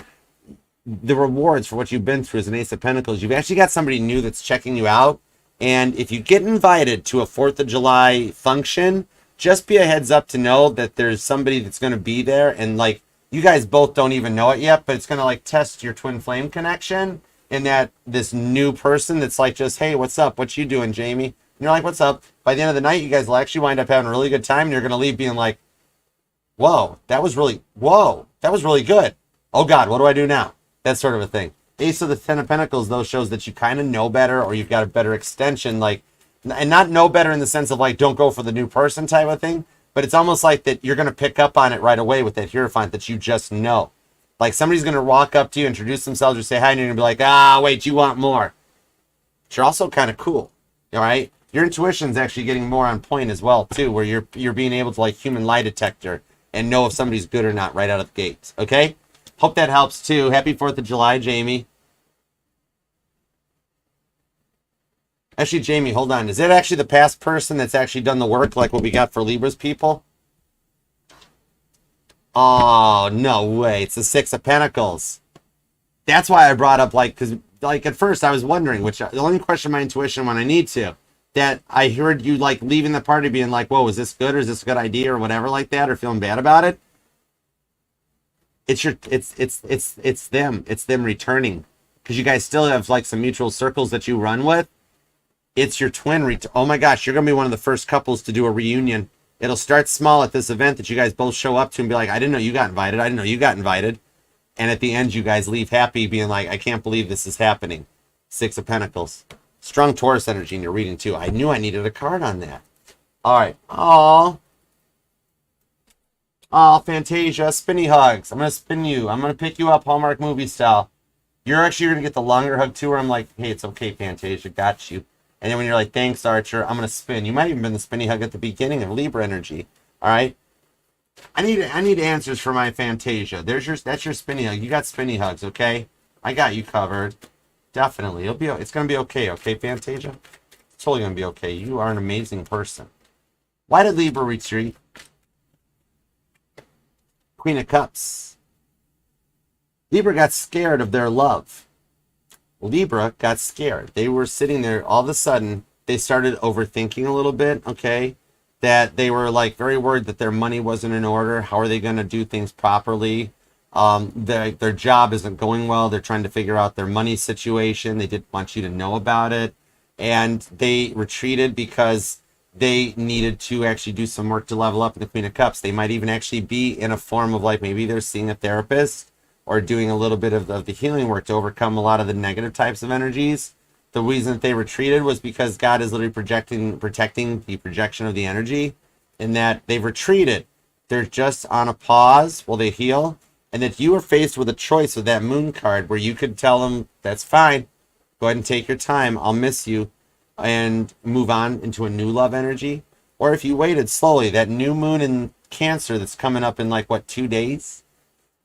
The rewards for what you've been through as an Ace of Pentacles, you've actually got somebody new that's checking you out. And if you get invited to a 4th of July function, just be a heads up to know that there's somebody that's going to be there. And like, you guys both don't even know it yet, but it's going to like test your twin flame connection. And that this new person that's like, just, hey, what's up? What you doing, Jamie? And you're like, what's up? By the end of the night, you guys will actually wind up having a really good time. And you're going to leave being like, whoa, that was really good. Oh God, what do I do now? That sort of a thing. Ace of the Ten of Pentacles, though, shows that you kind of know better, or you've got a better extension, like, and not know better in the sense of like, don't go for the new person type of thing, but it's almost like that you're going to pick up on it right away with that Hierophant that you just know. Like somebody's going to walk up to you, introduce themselves, or say hi, and you're going to be like, wait, you want more. But you're also kind of cool, all right? Your intuition's actually getting more on point as well, too, where you're being able to like human lie detector and know if somebody's good or not right out of the gates, okay? Hope that helps too. Happy 4th of July, Jamie. Actually, Jamie, hold on. Is it actually the past person that's actually done the work like what we got for Libra's people? Oh, no way. It's the Six of Pentacles. That's why I brought up, like, because like at first I was wondering, which the only question my intuition when I need to, that I heard you like leaving the party being like, whoa, is this good or is this a good idea or whatever like that, or feeling bad about it? It's them returning, because you guys still have like some mutual circles that you run with. It's your twin oh my gosh, you're gonna be one of the first couples to do a reunion. It'll start small at this event that you guys both show up to and be like, I didn't know you got invited, I didn't know you got invited. And at the end you guys leave happy, being like, I can't believe this is happening. Six of Pentacles. Strong Taurus energy in your reading too. I knew I needed a card on that. All right. Oh, Fantasia, spinny hugs. I'm going to spin you. I'm going to pick you up Hallmark movie style. You're actually going to get the longer hug too, where I'm like, hey, it's okay, Fantasia, got you. And then when you're like, thanks, Archer, I'm going to spin. You might even been the spinny hug at the beginning of Libra energy. All right? I need answers for my Fantasia. That's your spinny hug. You got spinny hugs, okay? I got you covered. Definitely. It's going to be okay, Fantasia? It's totally going to be okay. You are an amazing person. Why did Libra retreat? Queen of Cups. Libra got scared of their love. Libra got scared. They were sitting there, all of a sudden, they started overthinking a little bit, okay? That they were like very worried that their money wasn't in order. How are they going to do things properly? Their job isn't going well. They're trying to figure out their money situation. They didn't want you to know about it. And they retreated because they needed to actually do some work to level up in the Queen of Cups. They might even actually be in a form of like, maybe they're seeing a therapist or doing a little bit of the healing work to overcome a lot of the negative types of energies. The reason that they retreated was because God is literally protecting the projection of the energy, and that they've retreated. They're just on a pause while they heal, and that you were faced with a choice with that moon card where you could tell them, that's fine, go ahead and take your time, I'll miss you, and move on into a new love energy. Or if you waited slowly, that new moon in Cancer that's coming up in like, what, 2 days?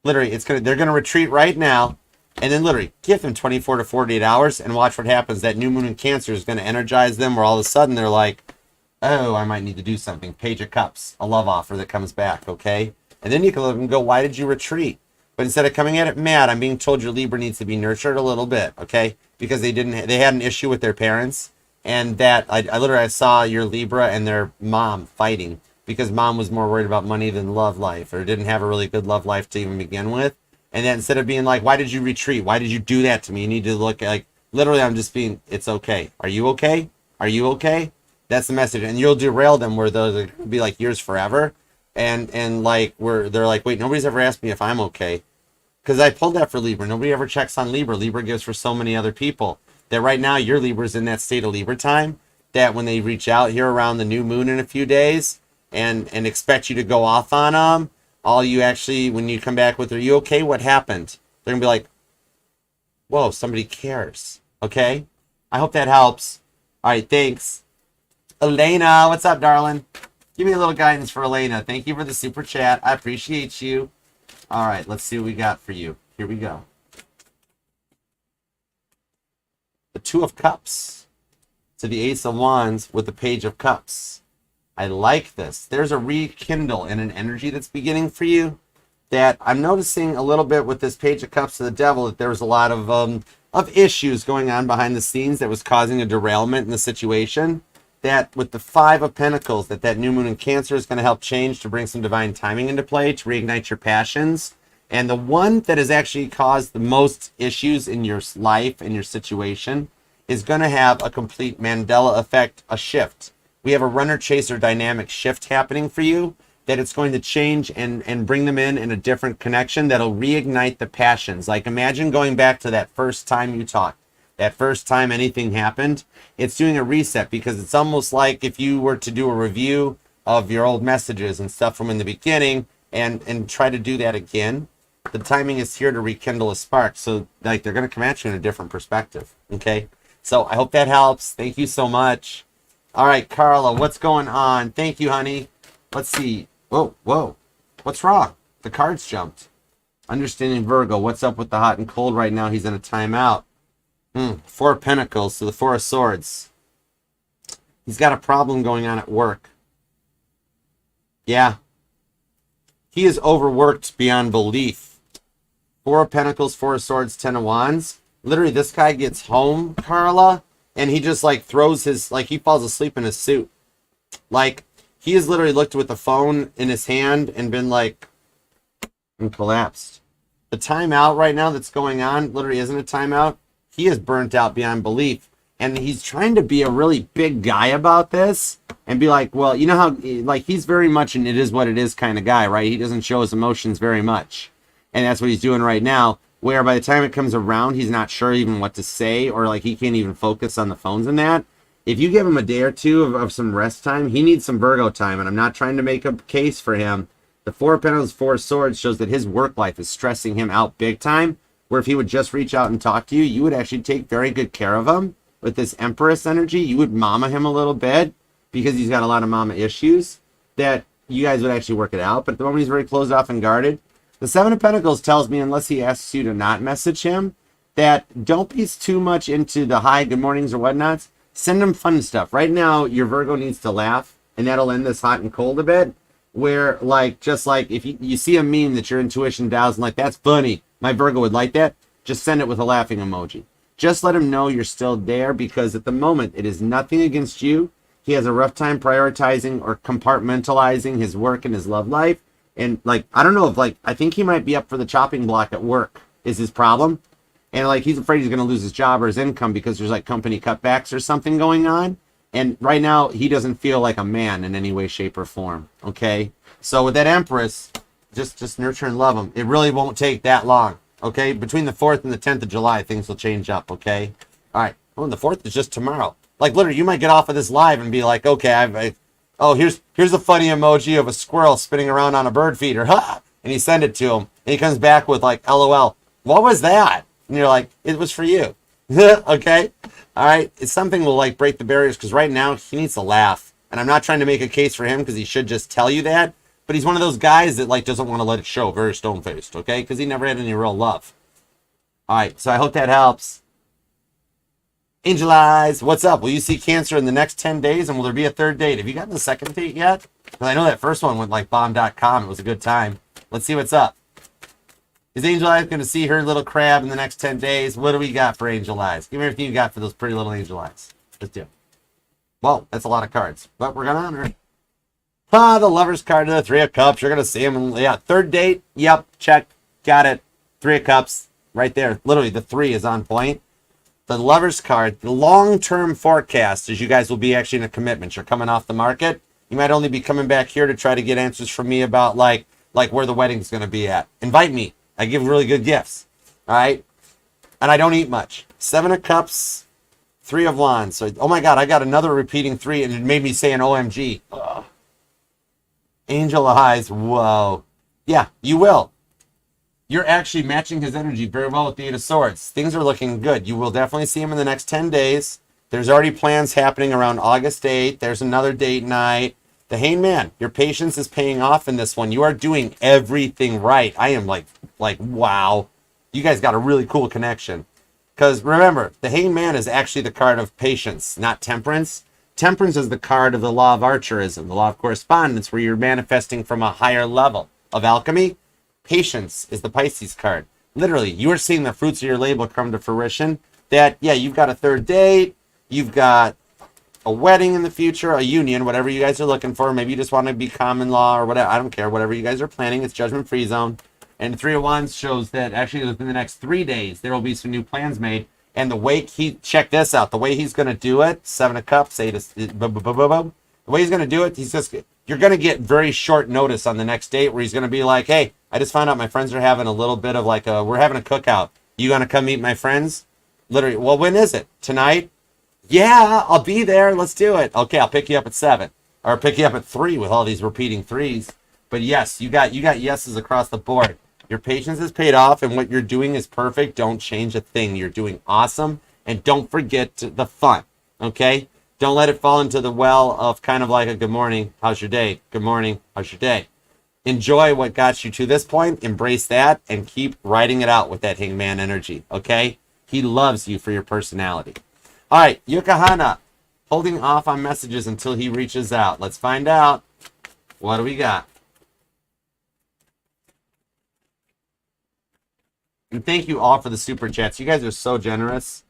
Literally, they're going to retreat right now, and then literally give them 24 to 48 hours and watch what happens. That new moon in Cancer is going to energize them, where all of a sudden they're like, oh, I might need to do something. Page of Cups, a love offer that comes back, okay? And then you can look and go, why did you retreat? But instead of coming at it mad, I'm being told your Libra needs to be nurtured a little bit, okay? Because they had an issue with their parents, and that I saw your Libra and their mom fighting because mom was more worried about money than love life, or didn't have a really good love life to even begin with. And then instead of being like, why did you retreat? Why did you do that to me? You need to look like, literally, I'm just being, it's okay. Are you okay? Are you okay? That's the message. And you'll derail them where those are going to be like years forever. And like, where they're like, wait, nobody's ever asked me if I'm okay. Because I pulled that for Libra. Nobody ever checks on Libra. Libra gives for so many other people. That right now, your Libra's in that state of Libra time. That when they reach out here around the new moon in a few days and expect you to go off on them, all you actually, when you come back with, are you okay? What happened? They're going to be like, whoa, somebody cares. Okay? I hope that helps. All right, thanks. Elena, what's up, darling? Give me a little guidance for Elena. Thank you for the super chat. I appreciate you. All right, let's see what we got for you. Here we go. The Two of Cups to the Ace of Wands with the Page of Cups. I like this. There's a rekindle in an energy that's beginning for you that I'm noticing a little bit with this Page of Cups to the Devil, that there was a lot of issues going on behind the scenes that was causing a derailment in the situation. That with the Five of Pentacles, that new moon in Cancer is going to help change, to bring some divine timing into play, to reignite your passions. And the one that has actually caused the most issues in your life and your situation is going to have a complete Mandela effect, a shift. We have a runner-chaser dynamic shift happening for you, that it's going to change and bring them in a different connection that'll reignite the passions. Like, imagine going back to that first time you talked, that first time anything happened. It's doing a reset, because it's almost like if you were to do a review of your old messages and stuff from in the beginning and try to do that again. The timing is here to rekindle a spark. So like, they're going to come at you in a different perspective. Okay. So I hope that helps. Thank you so much. All right, Carla, what's going on? Thank you, honey. Let's see. Whoa. What's wrong? The cards jumped. Understanding Virgo. What's up with the hot and cold right now? He's in a timeout. Four of Pentacles, so the Four of Swords. He's got a problem going on at work. Yeah. He is overworked beyond belief. Four of Pentacles, Four of Swords, Ten of Wands. Literally, this guy gets home, Carla, and he just like throws his, like, he falls asleep in his suit. Like, he has literally looked with the phone in his hand and been like, and collapsed. The timeout right now that's going on literally isn't a timeout. He is burnt out beyond belief. And he's trying to be a really big guy about this and be like, well, you know how, like, he's very much an it is what it is kind of guy, right? He doesn't show his emotions very much. And that's what he's doing right now, where by the time it comes around, he's not sure even what to say, or like he can't even focus on the phones and that. If you give him a day or two of some rest time, he needs some Virgo time. And I'm not trying to make a case for him. The Four of Pentacles, Four of Swords shows that his work life is stressing him out big time, where if he would just reach out and talk to you, you would actually take very good care of him. With this Empress energy, you would mama him a little bit, because he's got a lot of mama issues, that you guys would actually work it out. But at the moment, he's very closed off and guarded. The Seven of Pentacles tells me, unless he asks you to not message him, that don't be too much into the hi, good mornings, or whatnots. Send him fun stuff. Right now, your Virgo needs to laugh, and that'll end this hot and cold a bit. Where, like, just like if you see a meme that your intuition dials and like, that's funny, my Virgo would like that, just send it with a laughing emoji. Just let him know you're still there, because at the moment, it is nothing against you. He has a rough time prioritizing or compartmentalizing his work and his love life. And, like, I don't know if, like, I think he might be up for the chopping block at work is his problem. And, like, he's afraid he's going to lose his job or his income because there's, like, company cutbacks or something going on. And right now, he doesn't feel like a man in any way, shape, or form. Okay? So with that Empress, just nurture and love him. It really won't take that long. Okay? Between the 4th and the 10th of July, things will change up. Okay? All right. Oh, and the 4th is just tomorrow. Like, literally, you might get off of this live and be like, okay, here's a funny emoji of a squirrel spinning around on a bird feeder. Ha! And you send it to him. And he comes back with, like, LOL. What was that? And you're like, it was for you. Okay? All right? It's something will, like, break the barriers, because right now he needs to laugh. And I'm not trying to make a case for him, because he should just tell you that. But he's one of those guys that, like, doesn't want to let it show, very stone-faced, okay? Because he never had any real love. All right, so I hope that helps. Angel Eyes, what's up? Will you see Cancer in the next 10 days, and will there be a third date? Have you gotten the second date yet? Because I know that first one went like bomb.com. It was a good time. Let's see what's up. Is Angel Eyes going to see her little crab in the next 10 days? What do we got for Angel Eyes? Give me everything you got for those pretty little Angel Eyes. Let's do it. Well, that's a lot of cards, but we're going to honor it. The Lover's card to the Three of Cups. You're going to see him. Yeah, third date. Yep, check. Got it. Three of Cups. Right there. Literally, the 3 is on point. The Lover's card, the long-term forecast is you guys will be actually in a commitment. You're coming off the market. You might only be coming back here to try to get answers from me about, like where the wedding's going to be at. Invite me. I give really good gifts. All right? And I don't eat much. 7 of Cups, 3 of Wands. So, oh my God, I got another repeating 3, and it made me say an OMG. Ugh. Angel Eyes, whoa. Yeah, you will. You're actually matching his energy very well with the 8 of Swords. Things are looking good. You will definitely see him in the next 10 days. There's already plans happening around August 8th. There's another date night. The Hangman, your patience is paying off in this one. You are doing everything right. I am like wow. You guys got a really cool connection. Because remember, the Hangman is actually the card of patience, not temperance. Temperance is the card of the law of archerism, the law of correspondence, where you're manifesting from a higher level of alchemy. Patience is the Pisces card. Literally, you are seeing the fruits of your labor come to fruition. That, yeah, you've got a third date, you've got a wedding in the future, a union, whatever you guys are looking for. Maybe you just want to be common law or whatever. I don't care. Whatever you guys are planning, it's judgment-free zone. And Three of Wands shows that actually within the next 3 days, there will be some new plans made. And the way check this out, the way he's going to do it, Seven of Cups, the way he's going to do it, you're going to get very short notice on the next date where he's going to be like, hey, I just found out my friends are having a little bit of we're having a cookout. You going to come meet my friends? Literally, well, when is it? Tonight? Yeah, I'll be there. Let's do it. Okay, I'll pick you up at 7. Or pick you up at 3 with all these repeating 3s. But yes, you got yeses across the board. Your patience is paid off, and what you're doing is perfect. Don't change a thing. You're doing awesome, and don't forget the fun, okay? Don't let it fall into the well of kind of like a good morning, how's your day? Good morning, how's your day? Enjoy what got you to this point, embrace that, and keep riding it out with that Hangman energy, okay? He loves you for your personality. All right, Yukahana, holding off on messages until he reaches out. Let's find out. What do we got? And thank you all for the super chats. You guys are so generous.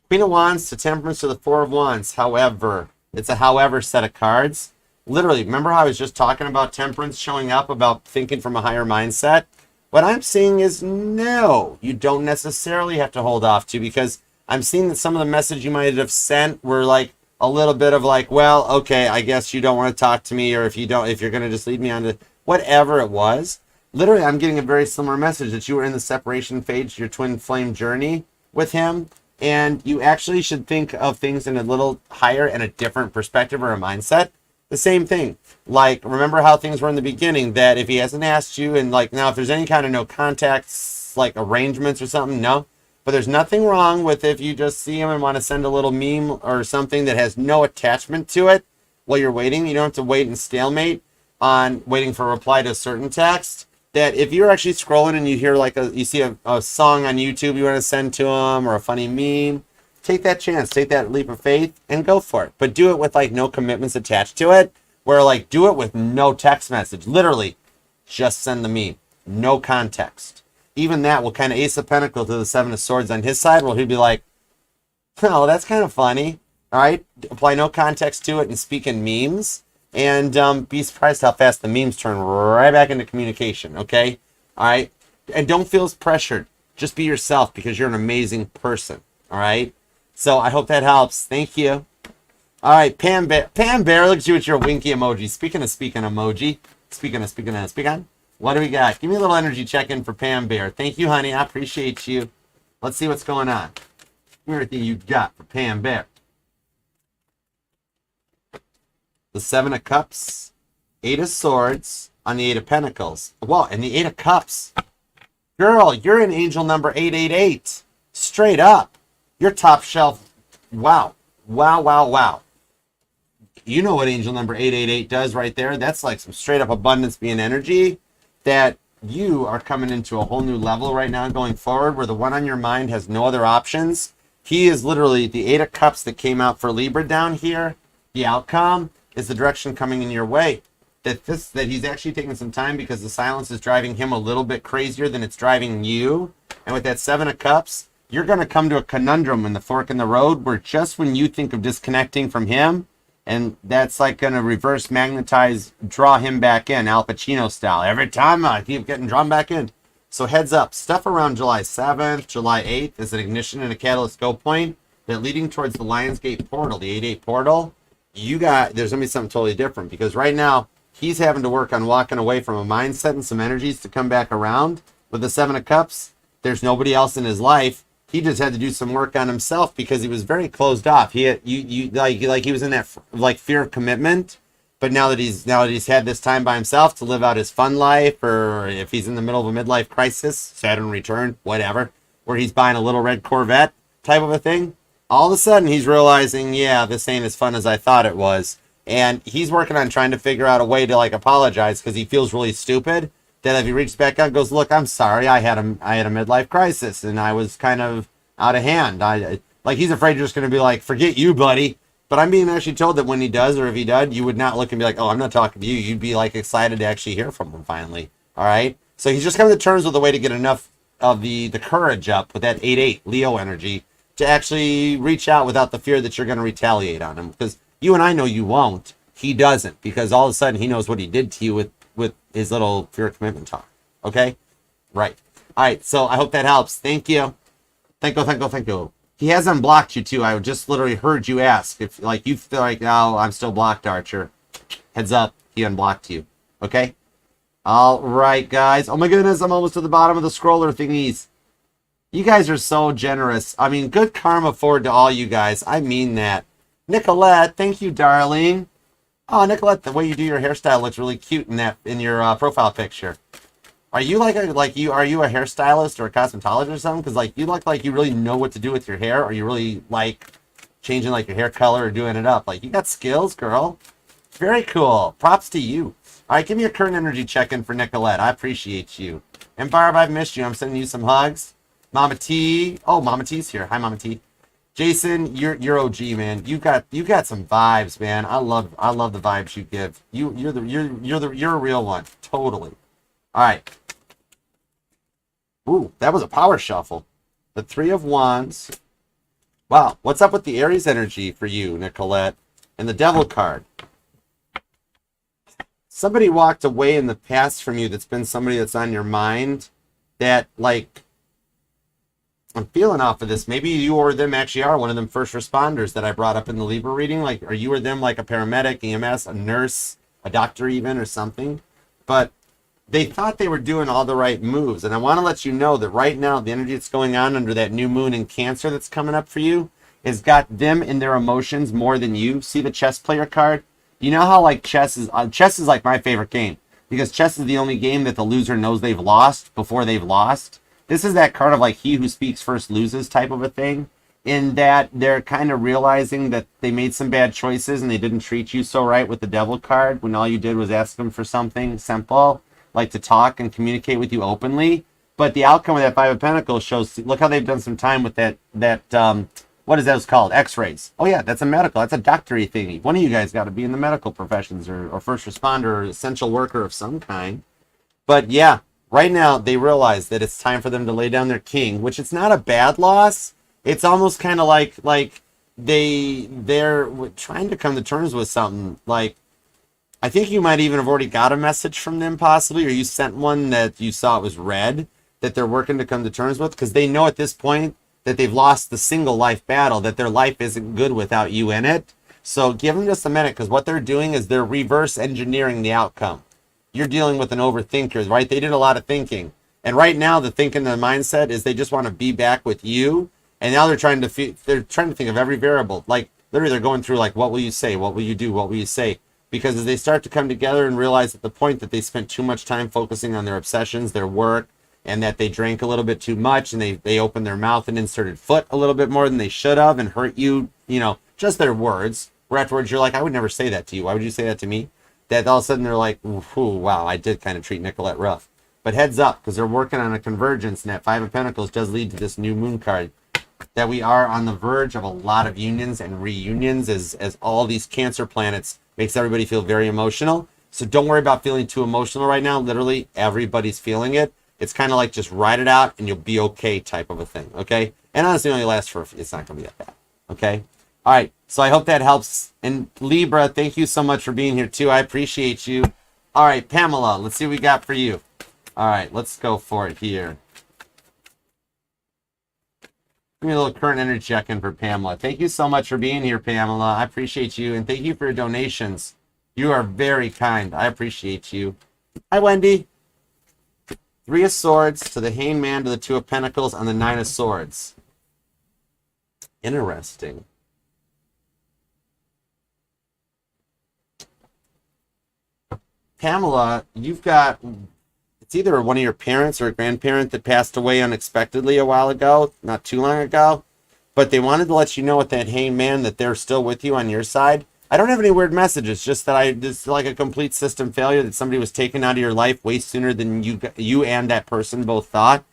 Queen of Wands to Temperance to the Four of Wands. However, it's a however set of cards. Literally, remember how I was just talking about Temperance showing up, about thinking from a higher mindset? What I'm seeing is no, you don't necessarily have to hold off to, because I'm seeing that some of the message you might have sent were like a little bit of like, well, okay, I guess you don't want to talk to me, or if you're going to just lead me on to whatever it was. Literally, I'm getting a very similar message that you were in the separation phase, your twin flame journey with him, and you actually should think of things in a little higher and a different perspective or a mindset. The same thing. Like, remember how things were in the beginning, that if he hasn't asked you, and like now if there's any kind of no contacts, like arrangements or something, no. But there's nothing wrong with if you just see him and want to send a little meme or something that has no attachment to it while you're waiting. You don't have to wait and stalemate on waiting for a reply to a certain text. That if you're actually scrolling and you hear you see a song on YouTube you want to send to them, or a funny meme, take that chance, take that leap of faith and go for it. But do it with like no commitments attached to it, where like do it with no text message. Literally, just send the meme. No context. Even that will kind of Ace of Pentacles to the Seven of Swords on his side, where he'd be like, oh, that's kind of funny. All right, apply no context to it and speak in memes. And be surprised how fast the memes turn right back into communication, okay? All right? And don't feel as pressured. Just be yourself, because you're an amazing person, all right? So I hope that helps. Thank you. All right, Pam Bear. Pam Bear, look at you with your winky emoji. Speaking of emoji. Speak on. What do we got? Give me a little energy check-in for Pam Bear. Thank you, honey. I appreciate you. Let's see what's going on. Give me everything you got for Pam Bear. The Seven of Cups, Eight of Swords on the Eight of Pentacles. Well, and the Eight of Cups. Girl, you're in angel number 888. Straight up. You're top shelf. Wow. Wow, wow, wow. You know what angel number 888 does right there? That's like some straight up abundance being energy, that you are coming into a whole new level right now going forward, where the one on your mind has no other options. He is literally the Eight of Cups that came out for Libra down here. The outcome is the direction coming in your way. That he's actually taking some time, because the silence is driving him a little bit crazier than it's driving you. And with that Seven of Cups, you're going to come to a conundrum in the fork in the road, where just when you think of disconnecting from him, and that's like going to reverse magnetize, draw him back in, Al Pacino style. Every time I keep getting drawn back in. So heads up, stuff around July 7th, July 8th is an ignition and a catalyst go point that leading towards the Lionsgate portal, the 8-8 portal. There's going to be something totally different, because right now he's having to work on walking away from a mindset and some energies to come back around. With the Seven of Cups, there's nobody else in his life. He just had to do some work on himself, because he was very closed off. He was in that like fear of commitment. But now that he's had this time by himself to live out his fun life, or if he's in the middle of a midlife crisis, Saturn return, whatever, where he's buying a little red Corvette type of a thing, all of a sudden he's realizing, yeah, this ain't as fun as I thought it was. And he's working on trying to figure out a way to like apologize, because he feels really stupid. Then if he reaches back out and goes, look, I'm sorry, I had a midlife crisis and I was kind of out of hand. Like he's afraid you're just going to be like, forget you, buddy. But I'm being actually told that when he does, or if he did, you would not look and be like, oh, I'm not talking to you. You'd be like excited to actually hear from him finally. All right. So he's just coming to terms with a way to get enough of the courage up with that 8-8 Leo energy to actually reach out without the fear that you're going to retaliate on him. Because you and I know you won't. He doesn't, because all of a sudden he knows what he did to you with his little fear of commitment talk. Okay? Right. All right. So I hope that helps. Thank you. Thank you. He has unblocked you too. I just literally heard you ask if like you feel like, oh, I'm still blocked, Archer. Heads up. He unblocked you. Okay? All right, guys. Oh my goodness, I'm almost to the bottom of the scroller thingies. You guys are so generous. I mean, good karma forward to all you guys. I mean that. Nicolette, thank you, darling. Oh, Nicolette, the way you do your hairstyle looks really cute in your profile picture. Are you are you a hairstylist or a cosmetologist or something? Because like you look like you really know what to do with your hair, or you really like changing like your hair color or doing it up. Like you got skills, girl. Very cool. Props to you. All right, give me a current energy check-in for Nicolette. I appreciate you. And Barb, I've missed you. I'm sending you some hugs. Mama T. Oh, Mama T's here. Hi, Mama T. Jason, you're OG, man. You got some vibes, man. I love the vibes you give. You're a real one. Totally. All right. Ooh, that was a power shuffle. The 3 of Wands. Wow, what's up with the Aries energy for you, Nicolette? And the Devil card. Somebody walked away in the past from you that's been somebody that's on your mind that, like, I'm feeling off of this. Maybe you or them actually are one of them first responders that I brought up in the Libra reading. Like, are you or them like a paramedic, EMS, a nurse, a doctor even, or something? But they thought they were doing all the right moves. And I want to let you know that right now, the energy that's going on under that new moon in Cancer that's coming up for you has got them in their emotions more than you. See the chess player card? You know how like chess is like my favorite game, because chess is the only game that the loser knows they've lost before they've lost. This is that card of like he who speaks first loses type of a thing, in that they're kind of realizing that they made some bad choices and they didn't treat you so right with the Devil card when all you did was ask them for something simple, like to talk and communicate with you openly. But the outcome of that 5 of Pentacles shows, look how they've done some time with that what is that called? X-rays. Oh yeah, that's a medical. That's a doctory thingy. One of you guys got to be in the medical professions or first responder or essential worker of some kind. But yeah, right now they realize that it's time for them to lay down their king, which it's not a bad loss. It's almost kind of like they're trying to come to terms with something. Like, I think you might even have already got a message from them possibly, or you sent one that you saw it was red that they're working to come to terms with, because they know at this point that they've lost the single life battle, that their life isn't good without you in it. So give them just a minute, because what they're doing is they're reverse engineering the outcome. You're dealing with an overthinker, right? They did a lot of thinking. And right now the thinking, the mindset is they just want to be back with you. And now they're trying to think of every variable. Like literally they're going through like, what will you say? What will you do? What will you say? Because as they start to come together and realize at the point that they spent too much time focusing on their obsessions, their work, and that they drank a little bit too much, and they opened their mouth and inserted foot a little bit more than they should have and hurt you, just their words, where afterwards you're like, I would never say that to you. Why would you say that to me? That all of a sudden they're like, ooh, wow, I did kind of treat Nicolette rough. But heads up, because they're working on a convergence, and that 5 of Pentacles does lead to this new moon card, that we are on the verge of a lot of unions and reunions as all these Cancer planets makes everybody feel very emotional. So don't worry about feeling too emotional right now. Literally, everybody's feeling it. It's kind of like just ride it out and you'll be okay type of a thing, okay? And honestly, it only lasts it's not going to be that bad, okay? All right, so I hope that helps. And Libra, thank you so much for being here too. I appreciate you. All right, Pamela, let's see what we got for you. All right, let's go for it here. Give me a little current energy check-in for Pamela. Thank you so much for being here, Pamela. I appreciate you, and thank you for your donations. You are very kind. I appreciate you. Hi, Wendy. 3 of Swords to the Hangman to the 2 of Pentacles on the 9 of Swords. Interesting. Pamela, you've got, it's either one of your parents or a grandparent that passed away unexpectedly a while ago, not too long ago, but they wanted to let you know with that Hangman that they're still with you on your side. I don't have any weird messages, just that it's like a complete system failure, that somebody was taken out of your life way sooner than you and that person both thought.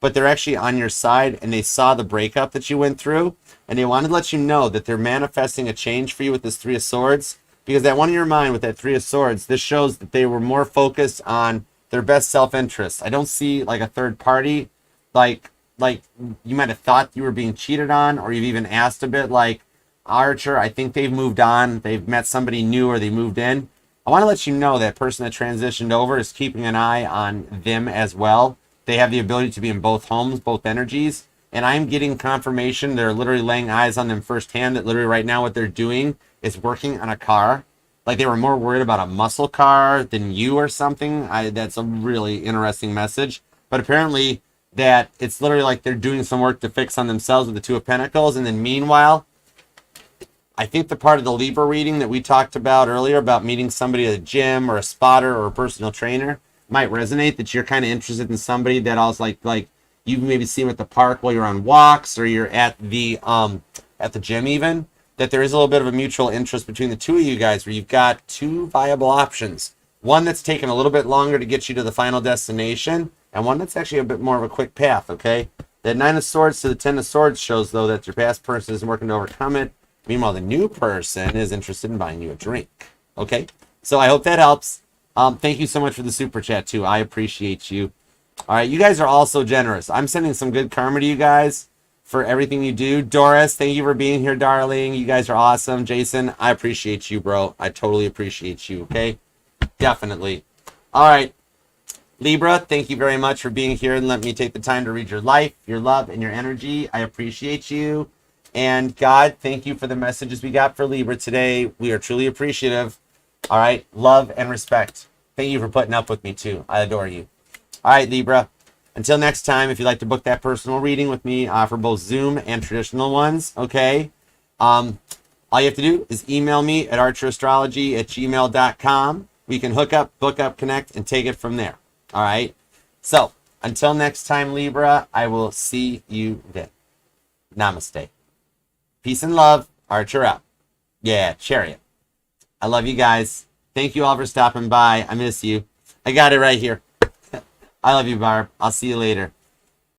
but they're actually on your side, and they saw the breakup that you went through, and they wanted to let you know that they're manifesting a change for you with this Three of Swords, because that one in your mind with that Three of Swords, this shows that they were more focused on their best self-interest. I don't see like a third party, like you might have thought you were being cheated on, or you've even asked a bit like, Archer, I think they've moved on, they've met somebody new, or they moved in. I want to let you know that person that transitioned over is keeping an eye on them as well. They have the ability to be in both homes, both energies. And I'm getting confirmation, they're literally laying eyes on them firsthand, that literally right now what they're doing is working on a car. Like they were more worried about a muscle car than you or something. That's a really interesting message. But apparently that it's literally like they're doing some work to fix on themselves with the Two of Pentacles. And then meanwhile, I think the part of the Libra reading that we talked about earlier about meeting somebody at a gym or a spotter or a personal trainer might resonate, that you're kind of interested in somebody that also like you maybe see them at the park while you're on walks, or you're at the gym even, that there is a little bit of a mutual interest between the two of you guys where you've got two viable options. One that's taken a little bit longer to get you to the final destination, and one that's actually a bit more of a quick path, okay? That Nine of Swords to the Ten of Swords shows, though, that your past person is working to overcome it. Meanwhile, the new person is interested in buying you a drink. Okay? So I hope that helps. Thank you so much for the super chat, too. I appreciate you. All right, you guys are all so generous. I'm sending some good karma to you guys for everything you do. Doris, thank you for being here, darling. You guys are awesome. Jason, I appreciate you, bro. I totally appreciate you, okay? Definitely. All right. Libra, thank you very much for being here and let me take the time to read your life, your love, and your energy. I appreciate you. And God, thank you for the messages we got for Libra today. We are truly appreciative. All right. Love and respect. Thank you for putting up with me too. I adore you. All right, Libra. Until next time, if you'd like to book that personal reading with me for both Zoom and traditional ones, okay? All you have to do is email me at archerastrology@gmail.com. We can hook up, book up, connect, and take it from there. All right? So, until next time, Libra, I will see you then. Namaste. Peace and love. Archer out. Yeah, Chariot. I love you guys. Thank you all for stopping by. I miss you. I got it right here. I love you, Barb. I'll see you later.